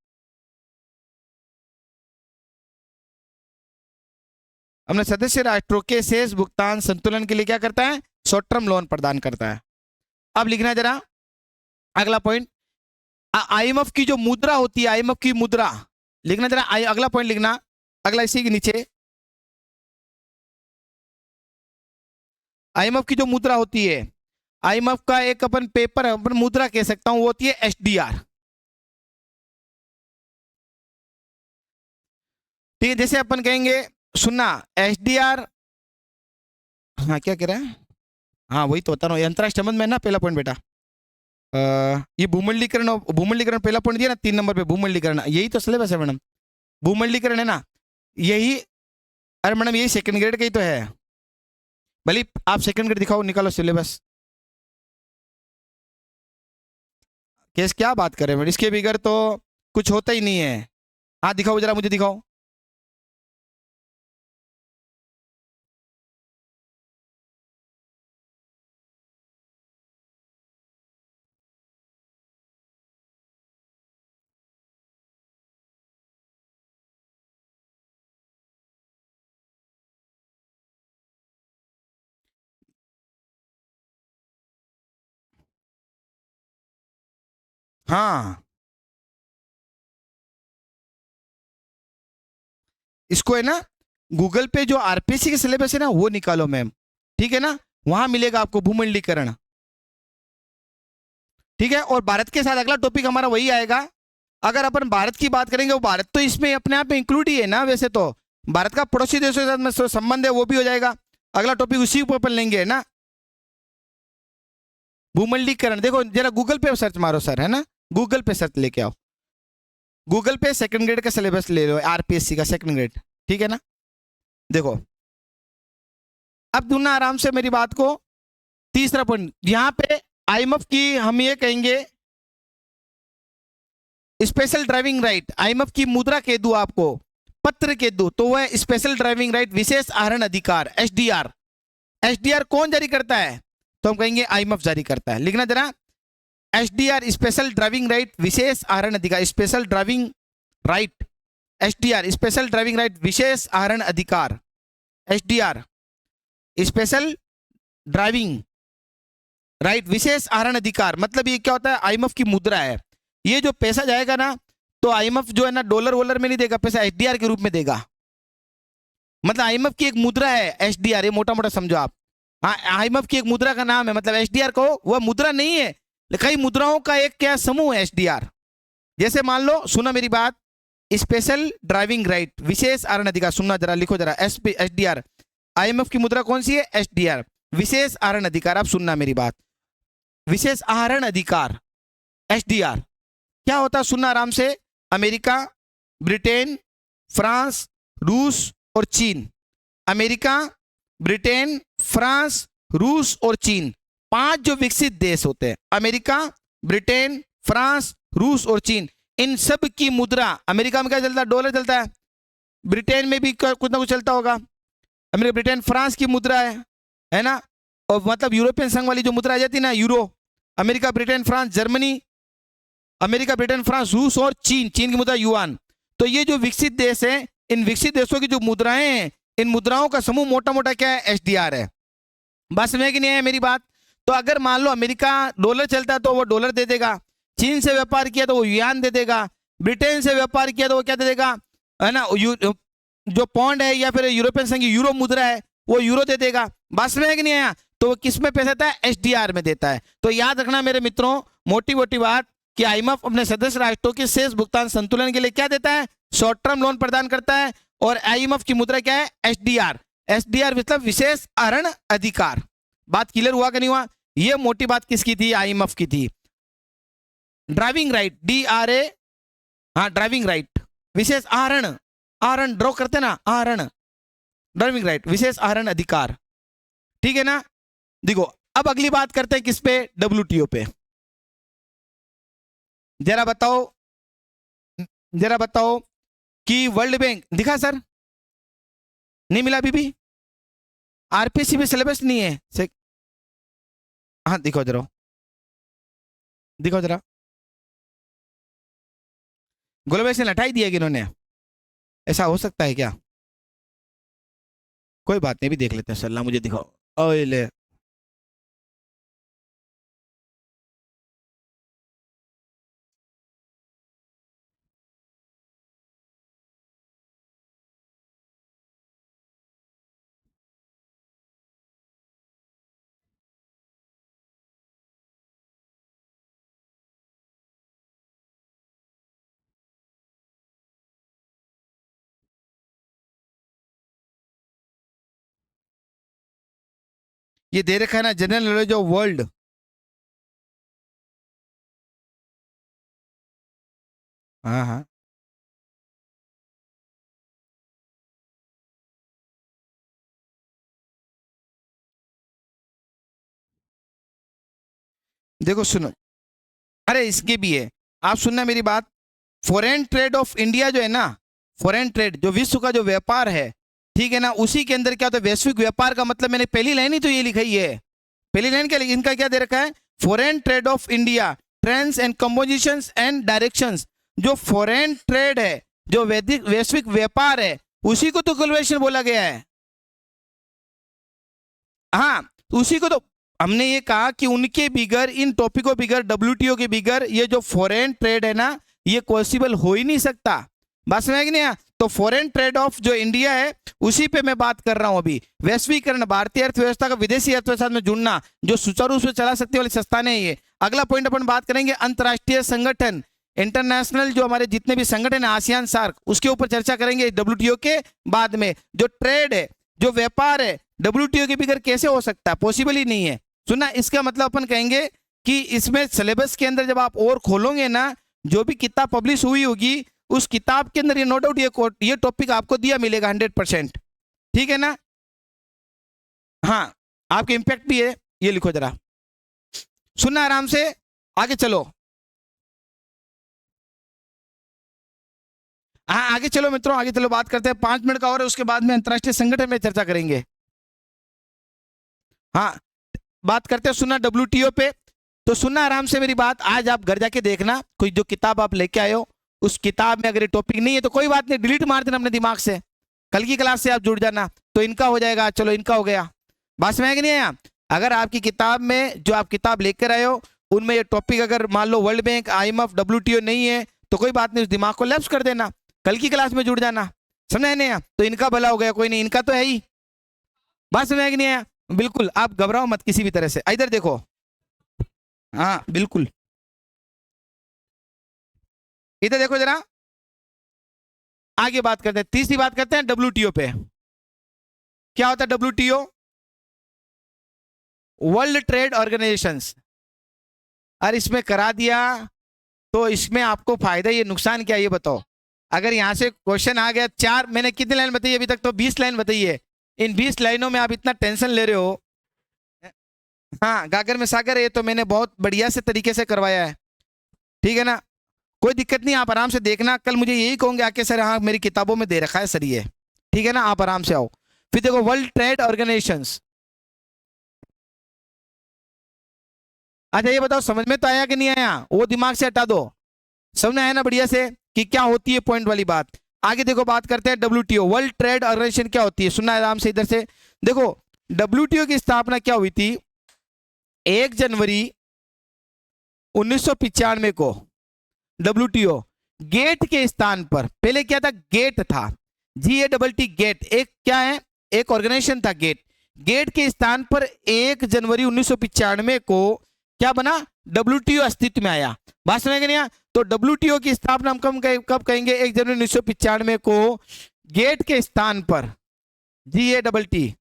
अपने सदस्य राष्ट्रों के शेष भुगतान संतुलन के लिए क्या करता है? शॉर्ट टर्म लोन प्रदान करता है। अब लिखना जरा अगला पॉइंट, आईएमएफ की जो मुद्रा होती है, आईएमएफ की मुद्रा लिखना जरा। अगला पॉइंट लिखना, अगला इसी के नीचे। आईएमएफ की जो मुद्रा होती है, आईएमएफ का एक अपन पेपर, अपन मुद्रा कह सकता हूं, वो होती है एसडीआर। ठीक है, जैसे अपन कहेंगे, सुनना, एसडीआर, हाँ क्या कह रहा है? हाँ वही तो बता रहा हूँ, अंतरराष्ट्रीय संबंध में ना पहला पॉइंट बेटा। ये भूमंडलीकरण, भूमंडलीकरण पहला पॉइंट दिया ना 3 नंबर पे, भूमंडलीकरण, यही तो सिलेबस है मैडम। भूमंडलीकरण है ना, यही। अरे मैडम यही सेकंड ग्रेड का ही तो है। भले आप सेकंड ग्रेड दिखाओ, निकालो सिलेबस। केस क्या बात कर रहे हैं मैडम, इसके बगैर तो कुछ होता ही नहीं है। हाँ दिखाओ जरा, मुझे दिखाओ। हाँ इसको है ना, गूगल पे जो आरपीएससी के सिलेबस है ना, वो निकालो मैम, ठीक है ना, वहां मिलेगा आपको भूमंडलीकरण। ठीक है, और भारत के साथ अगला टॉपिक हमारा वही आएगा। अगर अपन भारत की बात करेंगे, वो भारत तो इसमें अपने आप में इंक्लूड ही है ना, वैसे तो भारत का पड़ोसी देशों के साथ में संबंध है, वो भी हो जाएगा। अगला टॉपिक उसी पर अपन लेंगे, है ना, भूमंडलीकरण। देखो जरा गूगल पे सर्च मारो सर, है ना, गूगल पे सर्च लेके आओ, गूगल पे सेकंड ग्रेड का सिलेबस ले लो, आरपीएससी का सेकंड ग्रेड, ठीक है ना। देखो अब दूना आराम से मेरी बात को। तीसरा पॉइंट यहां पे आईएमएफ की हम ये कहेंगे स्पेशल ड्राइविंग राइट, आईएमएफ की मुद्रा कह दूं आपको, पत्र कह दूं, तो वह स्पेशल ड्राइविंग राइट, विशेष आहरण अधिकार, एसडीआर। एसडीआर कौन जारी करता है? तो हम कहेंगे आईएमएफ जारी करता है। लिखना जरा, एसडीआर स्पेशल ड्राइविंग राइट, विशेष आहरण अधिकार, special driving right, SDR special driving right, विशेष आहरण अधिकार, एसडीआर स्पेशल ड्राइविंग राइट, विशेष आहरण अधिकार। मतलब ये क्या होता है? आईएमएफ की मुद्रा है, ये जो पैसा जाएगा ना, तो आईएमएफ जो है ना डॉलर वॉलर में नहीं देगा, पैसा एसडीआर के रूप में देगा। मतलब आईएमएफ की एक मुद्रा है एसडीआर, ये मोटा मोटा समझो आप। हाँ आईएमएफ की एक मुद्रा का नाम है, मतलब एसडीआर को, वह मुद्रा नहीं है, कई मुद्राओं का एक क्या समूह है एसडीआर। जैसे मान लो, सुना मेरी बात, स्पेशल ड्राइविंग राइट, विशेष आहरण अधिकार, सुनना जरा, लिखो जरा, एसडीआर। आईएमएफ की मुद्रा कौन सी है? एसडीआर, विशेष आहरण अधिकार। आप सुनना मेरी बात, विशेष आहरण अधिकार, एसडीआर क्या होता है? सुनना आराम से। अमेरिका, ब्रिटेन, फ्रांस, रूस और चीन, अमेरिका, ब्रिटेन, फ्रांस, रूस और चीन, 5 जो विकसित देश होते हैं, अमेरिका, ब्रिटेन, फ्रांस, रूस और चीन, इन सब की मुद्रा, अमेरिका में क्या चलता है? डॉलर चलता है, ब्रिटेन में भी कुछ ना कुछ चलता होगा, अमेरिका, ब्रिटेन, फ्रांस की मुद्रा है ना, और मतलब यूरोपियन संघ वाली जो मुद्रा आ जाती है ना, euro, America, Britain, France, Germany, America, Britain, France, रूस और चीन, चीन की मुद्रा युआन। तो ये जो विकसित देश है, इन विकसित देशों की जो मुद्राएं हैं, इन मुद्राओं का समूह मोटा मोटा क्या है? एसडीआर है। बस में कि नहीं है मेरी बात? तो अगर मान लो अमेरिका डॉलर चलता है तो वो डॉलर दे देगा, चीन से व्यापार किया तो वो युआन दे देगा, ब्रिटेन से व्यापार किया तो वो क्या दे देगा, है ना, जो पौंड है या फिर यूरोपियन संघ की यूरो मुद्रा है, वो यूरो दे देगा। बस में है कि नहीं आया? तो वो किस में पैसा देता है? एसडीआर में देता है। तो याद रखना मेरे मित्रों, मोटी मोटी बात, कि आईएमएफ अपने सदस्य राष्ट्रों के शेष भुगतान संतुलन के लिए क्या देता है? शॉर्ट टर्म लोन प्रदान करता है। और आईएमएफ की मुद्रा क्या है? एसडीआर। एसडीआर मतलब विशेष आहरण अधिकार। बात क्लियर हुआ कि नहीं हुआ? ये मोटी बात किसकी थी? आईएमएफ की थी। ड्राइविंग राइट, डीआरए, हाँ ड्राइविंग राइट, विशेष आहरण, आहरण ड्रॉ करते ना, आहरण, ड्राइविंग राइट, विशेष आहरण अधिकार, ठीक है ना। देखो अब अगली बात करते हैं किस पे, डब्ल्यूटीओ पे। जरा बताओ, जरा बताओ कि वर्ल्ड बैंक दिखा सर, नहीं मिला अभी भी, आरपीसी में सिलेबस नहीं है हाँ दिखाओ जरा, दिखाओ जरा, ग्लोबलाइजेशन हटाई दिया कि इन्होंने, ऐसा हो सकता है क्या? कोई बात नहीं, भी देख लेते हैं सल्ला, मुझे दिखाओ। ओए ले, ये दे रखा है ना, जनरल नॉलेज ऑफ वर्ल्ड। हाँ हाँ, देखो सुनो, अरे इसके भी है, आप सुनना मेरी बात। फॉरेन ट्रेड ऑफ इंडिया जो है ना, फॉरेन ट्रेड जो विश्व का जो व्यापार है, ठीक है ना, उसी के अंदर क्या होता है, वैश्विक व्यापार का मतलब, मैंने पहली लाइन ही तो ये लिखाई है, पहली लाइन क्या लिखी, इनका क्या दे रखा है, foreign trade off India, trends and compositions and directions. जो फॉरेन ट्रेड है, जो वैदिक वैश्विक व्यापार है, उसी को तो ग्लोबलाइजेशन बोला गया है। हाँ, उसी को तो हमने ये कहा कि उनके बिगर, इन टॉपिकों बिगर, डब्ल्यूटीओ के बिगर ये जो फॉरेन ट्रेड है ना, ये पॉसिबल हो ही नहीं सकता। बात समझ नहीं आया? तो फॉरेन ट्रेड ऑफ जो इंडिया है, उसी पे मैं बात कर रहा हूं अभी। वैश्वीकरण, भारतीय अर्थव्यवस्था का विदेशी अर्थव्यवस्था में जुड़ना, जो सुचारू रूप से चला सकती वाली संस्थानें है ये। अगला पॉइंट अपन बात करेंगे, अंतरराष्ट्रीय संगठन, इंटरनेशनल जो हमारे जितने भी संगठन है, आसियान, सार्क, उसके ऊपर चर्चा करेंगे डब्ल्यूटीओ के बाद में। जो ट्रेड है, जो व्यापार है, डब्ल्यूटीओ के बिगर कैसे हो सकता है, पॉसिबल ही नहीं है। सुना, इसका मतलब अपन कहेंगे कि इसमें सिलेबस के अंदर जब आप और खोलोगे ना, जो भी किताब पब्लिश हुई होगी, उस किताब के अंदर ये नो डाउट ये टॉपिक आपको दिया मिलेगा 100%, ठीक है ना। हाँ, आपके इंपैक्ट भी है, ये लिखो जरा, सुनना आराम से, आगे चलो। हाँ आगे चलो मित्रों, आगे चलो, बात करते हैं, 5 मिनट का और है, उसके बाद में अंतरराष्ट्रीय संगठन में चर्चा करेंगे। हाँ, बात करते हैं, सुनना डब्ल्यूटीओ पे। तो सुनना आराम से मेरी बात, आज आप घर जाके देखना, कोई जो किताब आप लेके आए हो, उस किताब में अगर ये टॉपिक नहीं है तो कोई बात नहीं, डिलीट मार देना अपने दिमाग से, कल की क्लास से आप जुड़ जाना, तो इनका हो जाएगा, चलो इनका हो गया। बात समझ नहीं आया? अगर आपकी किताब में, जो आप किताब लेकर आए हो, उनमें ये टॉपिक अगर मान लो वर्ल्ड बैंक, IMF, डब्ल्यूटीओ नहीं है, तो कोई बात नहीं, उस दिमाग को लैप्स कर देना, कल की क्लास में जुड़ जाना। समझ नहीं आया? तो इनका भला हो गया, कोई नहीं, इनका तो है ही। बात समझ नहीं आया? बिल्कुल, आप घबराओ मत किसी भी तरह से, इधर देखो। हाँ बिल्कुल, इधर देखो जरा, आगे बात करते हैं, तीसरी बात करते हैं डब्ल्यूटीओ पे। क्या होता है डब्ल्यूटीओ? World Trade organisations. अरे इसमें करा दिया, तो इसमें आपको फायदा, ये नुकसान क्या है ये बताओ। अगर यहां से क्वेश्चन आ गया, चार, मैंने कितनी लाइन बताई अभी तक, तो 20 लाइन बताई है। इन 20 लाइनों में आप इतना टेंशन ले रहे हो। हाँ, गागर में सागर है, तो मैंने बहुत बढ़िया से तरीके से करवाया है, ठीक है ना, कोई दिक्कत नहीं, आप आराम से देखना, कल मुझे यही कहोगे आके सर हाँ मेरी किताबों में दे रखा है सर ये, ठीक है ना, आप आराम से आओ। फिर देखो वर्ल्ड ट्रेड ऑर्गेनाइजेशंस। अच्छा ये बताओ, समझ में तो आया कि नहीं आया, वो दिमाग से हटा दो, समझ में आया ना बढ़िया से कि क्या होती है पॉइंट वाली बात। आगे देखो, बात करते हैं डब्ल्यूटीओ, वर्ल्ड ट्रेड ऑर्गेनाइजेशन क्या होती है, सुनना आराम से इधर से देखो। डब्ल्यूटीओ की स्थापना क्या हुई थी, 1 जनवरी 1995 को। डब्ल्यूटीओ गेट के स्थान पर, पहले क्या था, गेट था, GATT गेट, एक क्या है, एक ऑर्गेनाइजेशन था गेट। गेट के स्थान पर 1 जनवरी 1995 को क्या बना, डब्ल्यूटीओ अस्तित्व में आया। बात समझ गए नहीं? तो डब्ल्यूटीओ की स्थापना हम कब कहेंगे, 1 जनवरी 1995 को गेट के स्थान पर, GATT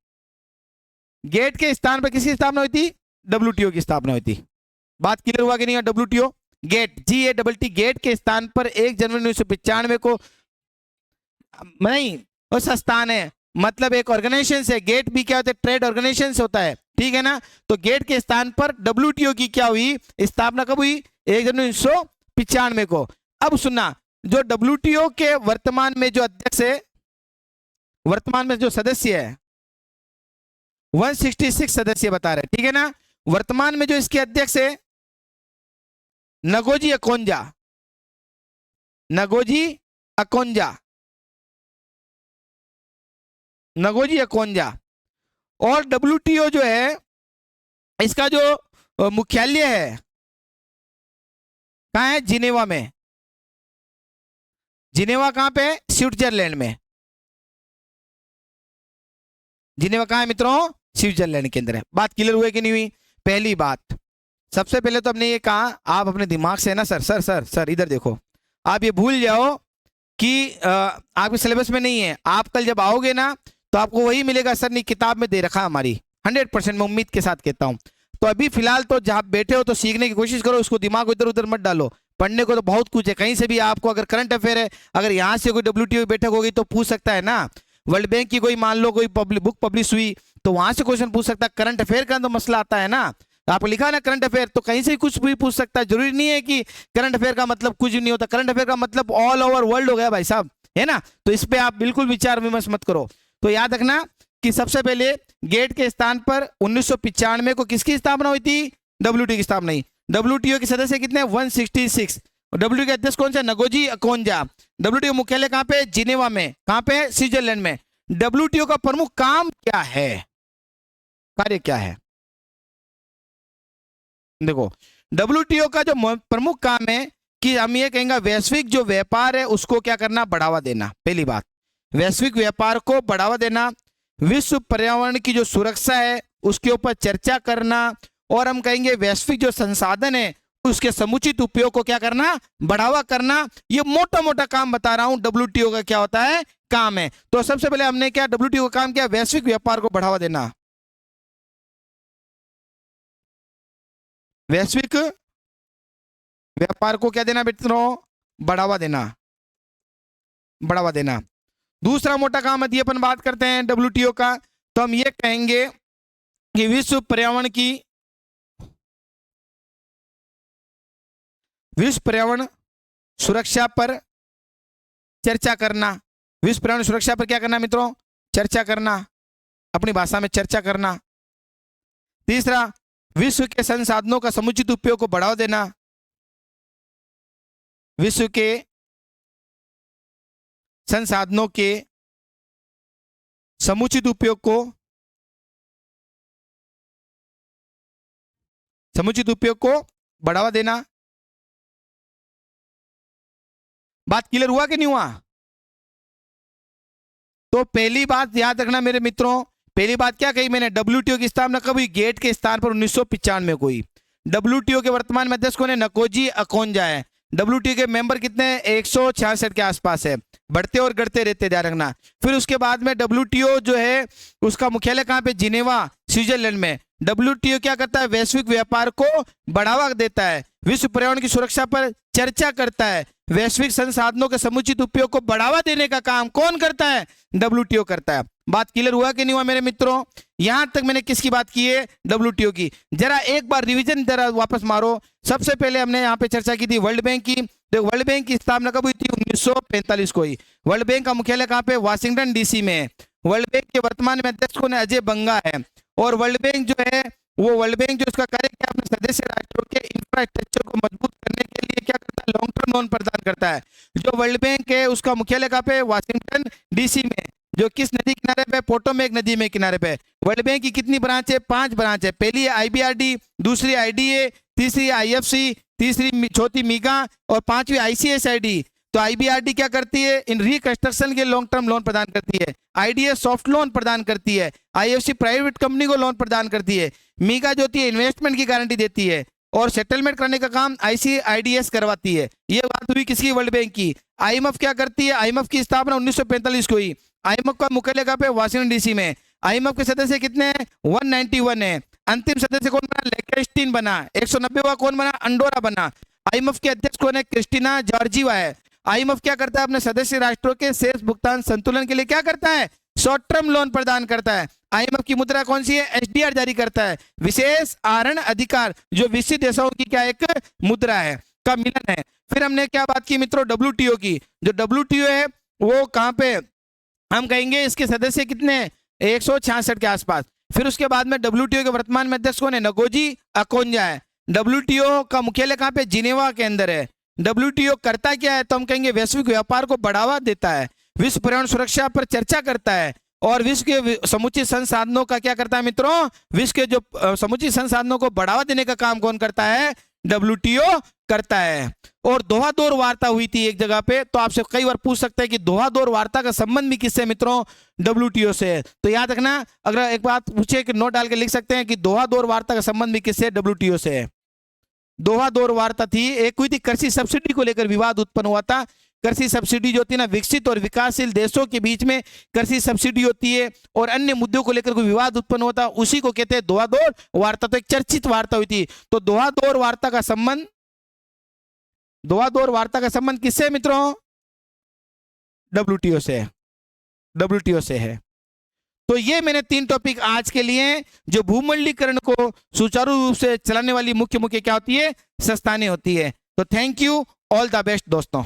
गेट के स्थान पर किसकी स्थापना हुई थी, डब्ल्यूटीओ की स्थापना हुई थी। बात क्लियर हुआ कि नहीं? डब्ल्यूटीओ गेट, GATT गेट के स्थान पर 1 जनवरी 1995 को, नहीं वो स्थान है, मतलब एक ऑर्गेनाइजेशन है। गेट भी क्या होता है, ट्रेड ऑर्गेनाइजेशन होता है, ठीक है ना। तो गेट के स्थान पर डब्ल्यूटीओ की क्या हुई, स्थापना कब हुई, 1 जनवरी 1995 को। अब सुनना, जो डब्ल्यूटीओ के वर्तमान में जो अध्यक्ष है, वर्तमान में जो सदस्य है 166 सदस्य बता रहे, ठीक है ना। वर्तमान में जो इसके अध्यक्ष है नगोजी अकोंजा, नगोजी अकोंजा, नगोजी अकोंजा। और डब्ल्यूटीओ जो है इसका जो मुख्यालय है कहाँ है, जिनेवा में। जिनेवा कहाँ पे है, स्विट्जरलैंड में। जिनेवा कहाँ है मित्रों, स्विट्जरलैंड के अंदर है। बात क्लियर हुई कि नहीं हुई। पहली बात, सबसे पहले तो हमने ये कहा, आप अपने दिमाग से ना सर सर सर सर इधर देखो, आप ये भूल जाओ कि आपके सिलेबस में नहीं है। आप कल जब आओगे ना तो आपको वही मिलेगा, सर नहीं किताब में दे रखा हमारी, 100% मैं उम्मीद के साथ कहता हूं। तो अभी फिलहाल तो जहां बैठे हो तो सीखने की कोशिश करो, उसको दिमाग इधर उधर मत डालो। पढ़ने को तो बहुत कुछ है, कहीं से भी आपको अगर करंट अफेयर है, अगर यहाँ से कोई डब्ल्यूटीओ बैठक होगी तो पूछ सकता है ना। वर्ल्ड बैंक की कोई मान लो कोई बुक पब्लिश हुई तो वहां से क्वेश्चन पूछ सकता है। करंट अफेयर का तो मसला आता है ना, आपको लिखा है ना करंट अफेयर, तो कहीं से कुछ भी पूछ सकता है। जरूरी नहीं है कि करंट अफेयर का मतलब कुछ नहीं होता, करंट अफेयर का मतलब ऑल ओवर वर्ल्ड हो गया भाई साहब, है ना। तो इस पे आप बिल्कुल विचार विमर्श मत करो। तो याद रखना कि सबसे पहले गेट के स्थान पर 1995 को किसकी स्थापना हुई थी, डब्ल्यूटीओ की स्थापना हुई। डब्ल्यूटीओ के सदस्य कितने, 166। डब्ल्यूटीओ के अध्यक्ष कौन सा, नगोजी अकोंजा। डब्ल्यूटीओ मुख्यालय कहां पे, जिनेवा में। कहां पे, स्विट्जरलैंड में। डब्ल्यूटीओ का प्रमुख काम क्या है, कार्य क्या है, देखो डब्ल्यूटीओ का जो प्रमुख काम है कि हम ये कहेंगे वैश्विक जो व्यापार है उसको क्या करना, बढ़ावा देना। पहली बात, वैश्विक व्यापार को बढ़ावा देना, विश्व पर्यावरण की जो सुरक्षा है उसके ऊपर चर्चा करना, और हम कहेंगे वैश्विक जो संसाधन है उसके समुचित उपयोग को क्या करना, बढ़ावा करना। ये मोटा मोटा काम बता रहा हूं, डब्ल्यूटीओ का क्या होता है, काम है। तो सबसे पहले हमने क्या, डब्ल्यूटीओ का काम क्या, वैश्विक व्यापार को बढ़ावा देना। वैश्विक व्यापार को क्या देना मित्रों, बढ़ावा देना, बढ़ावा देना। दूसरा मोटा काम यदि अपन बात करते हैं डब्ल्यूटीओ का, तो हम ये कहेंगे कि विश्व पर्यावरण सुरक्षा पर चर्चा करना। विश्व पर्यावरण सुरक्षा पर क्या करना मित्रों, चर्चा करना, अपनी भाषा में चर्चा करना। तीसरा, विश्व के संसाधनों का समुचित उपयोग को बढ़ावा देना, विश्व के संसाधनों के समुचित उपयोग को बढ़ावा देना। बात क्लियर हुआ कि नहीं हुआ। तो पहली बात याद रखना मेरे मित्रों, पहली बात क्या कही मैंने, डब्ल्यूटीओ की स्थापना कब हुई, गेट के स्थान पर 1995 को हुई। डब्ल्यूटीओ के वर्तमान में अध्यक्ष कौन है, नकोजी अकोंजा है। डब्ल्यूटीओ के मेंबर कितने हैं, 166 के आसपास है, बढ़ते और घटते रहते, ध्यान रखना। फिर उसके बाद में डब्ल्यूटीओ जो है उसका मुख्यालय कहां पे, जिनेवा स्विट्जरलैंड में। डब्ल्यूटीओ क्या करता है, वैश्विक व्यापार को बढ़ावा देता है, विश्व पर्यावरण की सुरक्षा पर चर्चा करता है, वैश्विक संसाधनों के समुचित उपयोग को बढ़ावा देने का काम कौन करता है, डब्ल्यूटीओ करता है। बात क्लियर हुआ कि नहीं हुआ मेरे मित्रों। यहां तक मैंने किसकी बात की है, डब्ल्यूटीओ की। जरा एक बार रिवीजन जरा वापस मारो। सबसे पहले हमने यहां पे चर्चा की थी वर्ल्ड बैंक की। देखो वर्ल्ड बैंक की स्थापना कब हुई थी, 1945 को हुई। वर्ल्ड बैंक का मुख्यालय कहां पे, वाशिंगटन डीसी में है। वर्ल्ड बैंक के वर्तमान में अध्यक्ष कौन है, अजय बंगा है। और वर्ल्ड बैंक जो है वो वर्ल्ड बैंक जो उसका कार्य क्या, अपने सदस्य राष्ट्रों के इंफ्रास्ट्रक्चर को मजबूत करने के लिए क्या करता है, लॉन्ग टर्म लोन प्रदान करता है। जो वर्ल्ड बैंक है उसका मुख्यालय कहां पे, वाशिंगटन डीसी में। जो किस नदी किनारे पे, पोटोमेक नदी में किनारे पे। वर्ल्ड बैंक की कितनी ब्रांच है, 5 ब्रांच है। पहली है आईबीआरडी, दूसरी आईडीए, तीसरी आईएफसी, तीसरी चौथी मीगा और पांचवी आईसीएसआईडी। तो आईबीआरडी क्या करती है, इन रिकंस्ट्रक्शन के लॉन्ग टर्म लोन प्रदान करती है। आईडीए सॉफ्ट लोन प्रदान करती है। आईएफसी प्राइवेट कंपनी को लोन प्रदान करती है। मीगा जो होती है इन्वेस्टमेंट की गारंटी देती है और सेटलमेंट करने का काम आईसीआईडीएस करवाती है। ये बात हुई किसकी, वर्ल्ड बैंक की। आईएमएफ क्या करती है, आईएमएफ की स्थापना 1945 को हुई। आईएमएफ का मुख्यालय कहां पे, वाशिंगटन डीसी में। आईएमएफ के सदस्य कितने हैं, 191 है। अंतिम सदस्य कौन बना, लेकेस्टीन बना। 190वां कौन बना, अंडोरा बना। आईएमएफ के अध्यक्ष कौन है, क्रिस्टीना जॉर्जिवा है। आईएमएफ क्या करता है, अपने सदस्य राष्ट्रों के शेष भुगतान संतुलन के लिए क्या करता है, शॉर्ट टर्म लोन प्रदान करता है। IMF की मुद्रा कौन सी है? SDR जारी करता है, विशेष आहरण अधिकार, जो विकसित देशों की क्या एक मुद्रा है, का मिलन है। फिर हमने क्या बात की मित्रों? WTO की। जो WTO है वो कहाँ पे हम कहेंगे इसके सदस्य कितने? 166 के आसपास। फिर उसके बाद में WTO के वर्तमान में अध्यक्ष कौन है? नगोजी ओकोंजा है। WTO का मुख्यालय कहाँ पे? जिनेवा के अंदर है। WTO करता क्या है? तो हम कहेंगे वैश्विक व्यापार को बढ़ावा देता है, विश्व पर्यावरण सुरक्षा पर चर्चा करता है, और विश्व के समुचित संसाधनों का क्या करता है मित्रों? विश्व के जो समुचित संसाधनों को बढ़ावा देने का काम कौन करता है? WTO करता है। और दोहा दौर वार्ता हुई थी एक जगह पे, तो आपसे कई बार पूछ सकते हैं कि दोहा दौर वार्ता का संबंध भी किससे मित्रों? WTO से है। तो याद रखना, अगर एक बात पूछे कि नोट डाल के लिख सकते हैं कि दोहा दौर वार्ता का संबंध भी किससे? WTO से है। दोहा दौर वार्ता थी, एक हुई थी कृषि सब्सिडी को लेकर विवाद उत्पन्न हुआ था। कृषि सब्सिडी जो होती है ना, विकसित और विकासशील देशों के बीच में कृषि सब्सिडी होती है, और अन्य मुद्दों को लेकर कोई विवाद उत्पन्न होता है, उसी को कहते हैं दोहा दौर वार्ता। तो एक चर्चित वार्ता हुई थी। तो दोहा दौर वार्ता का संबंध, दोहा दौर वार्ता का संबंध किससे मित्रों? WTO से है। WTO से है। तो ये मैंने 3 टॉपिक आज के लिए, जो भूमंडलीकरण को सुचारू रूप से चलाने वाली मुख्य क्या होती है? संस्थानें होती है। तो thank you, all the best दोस्तों।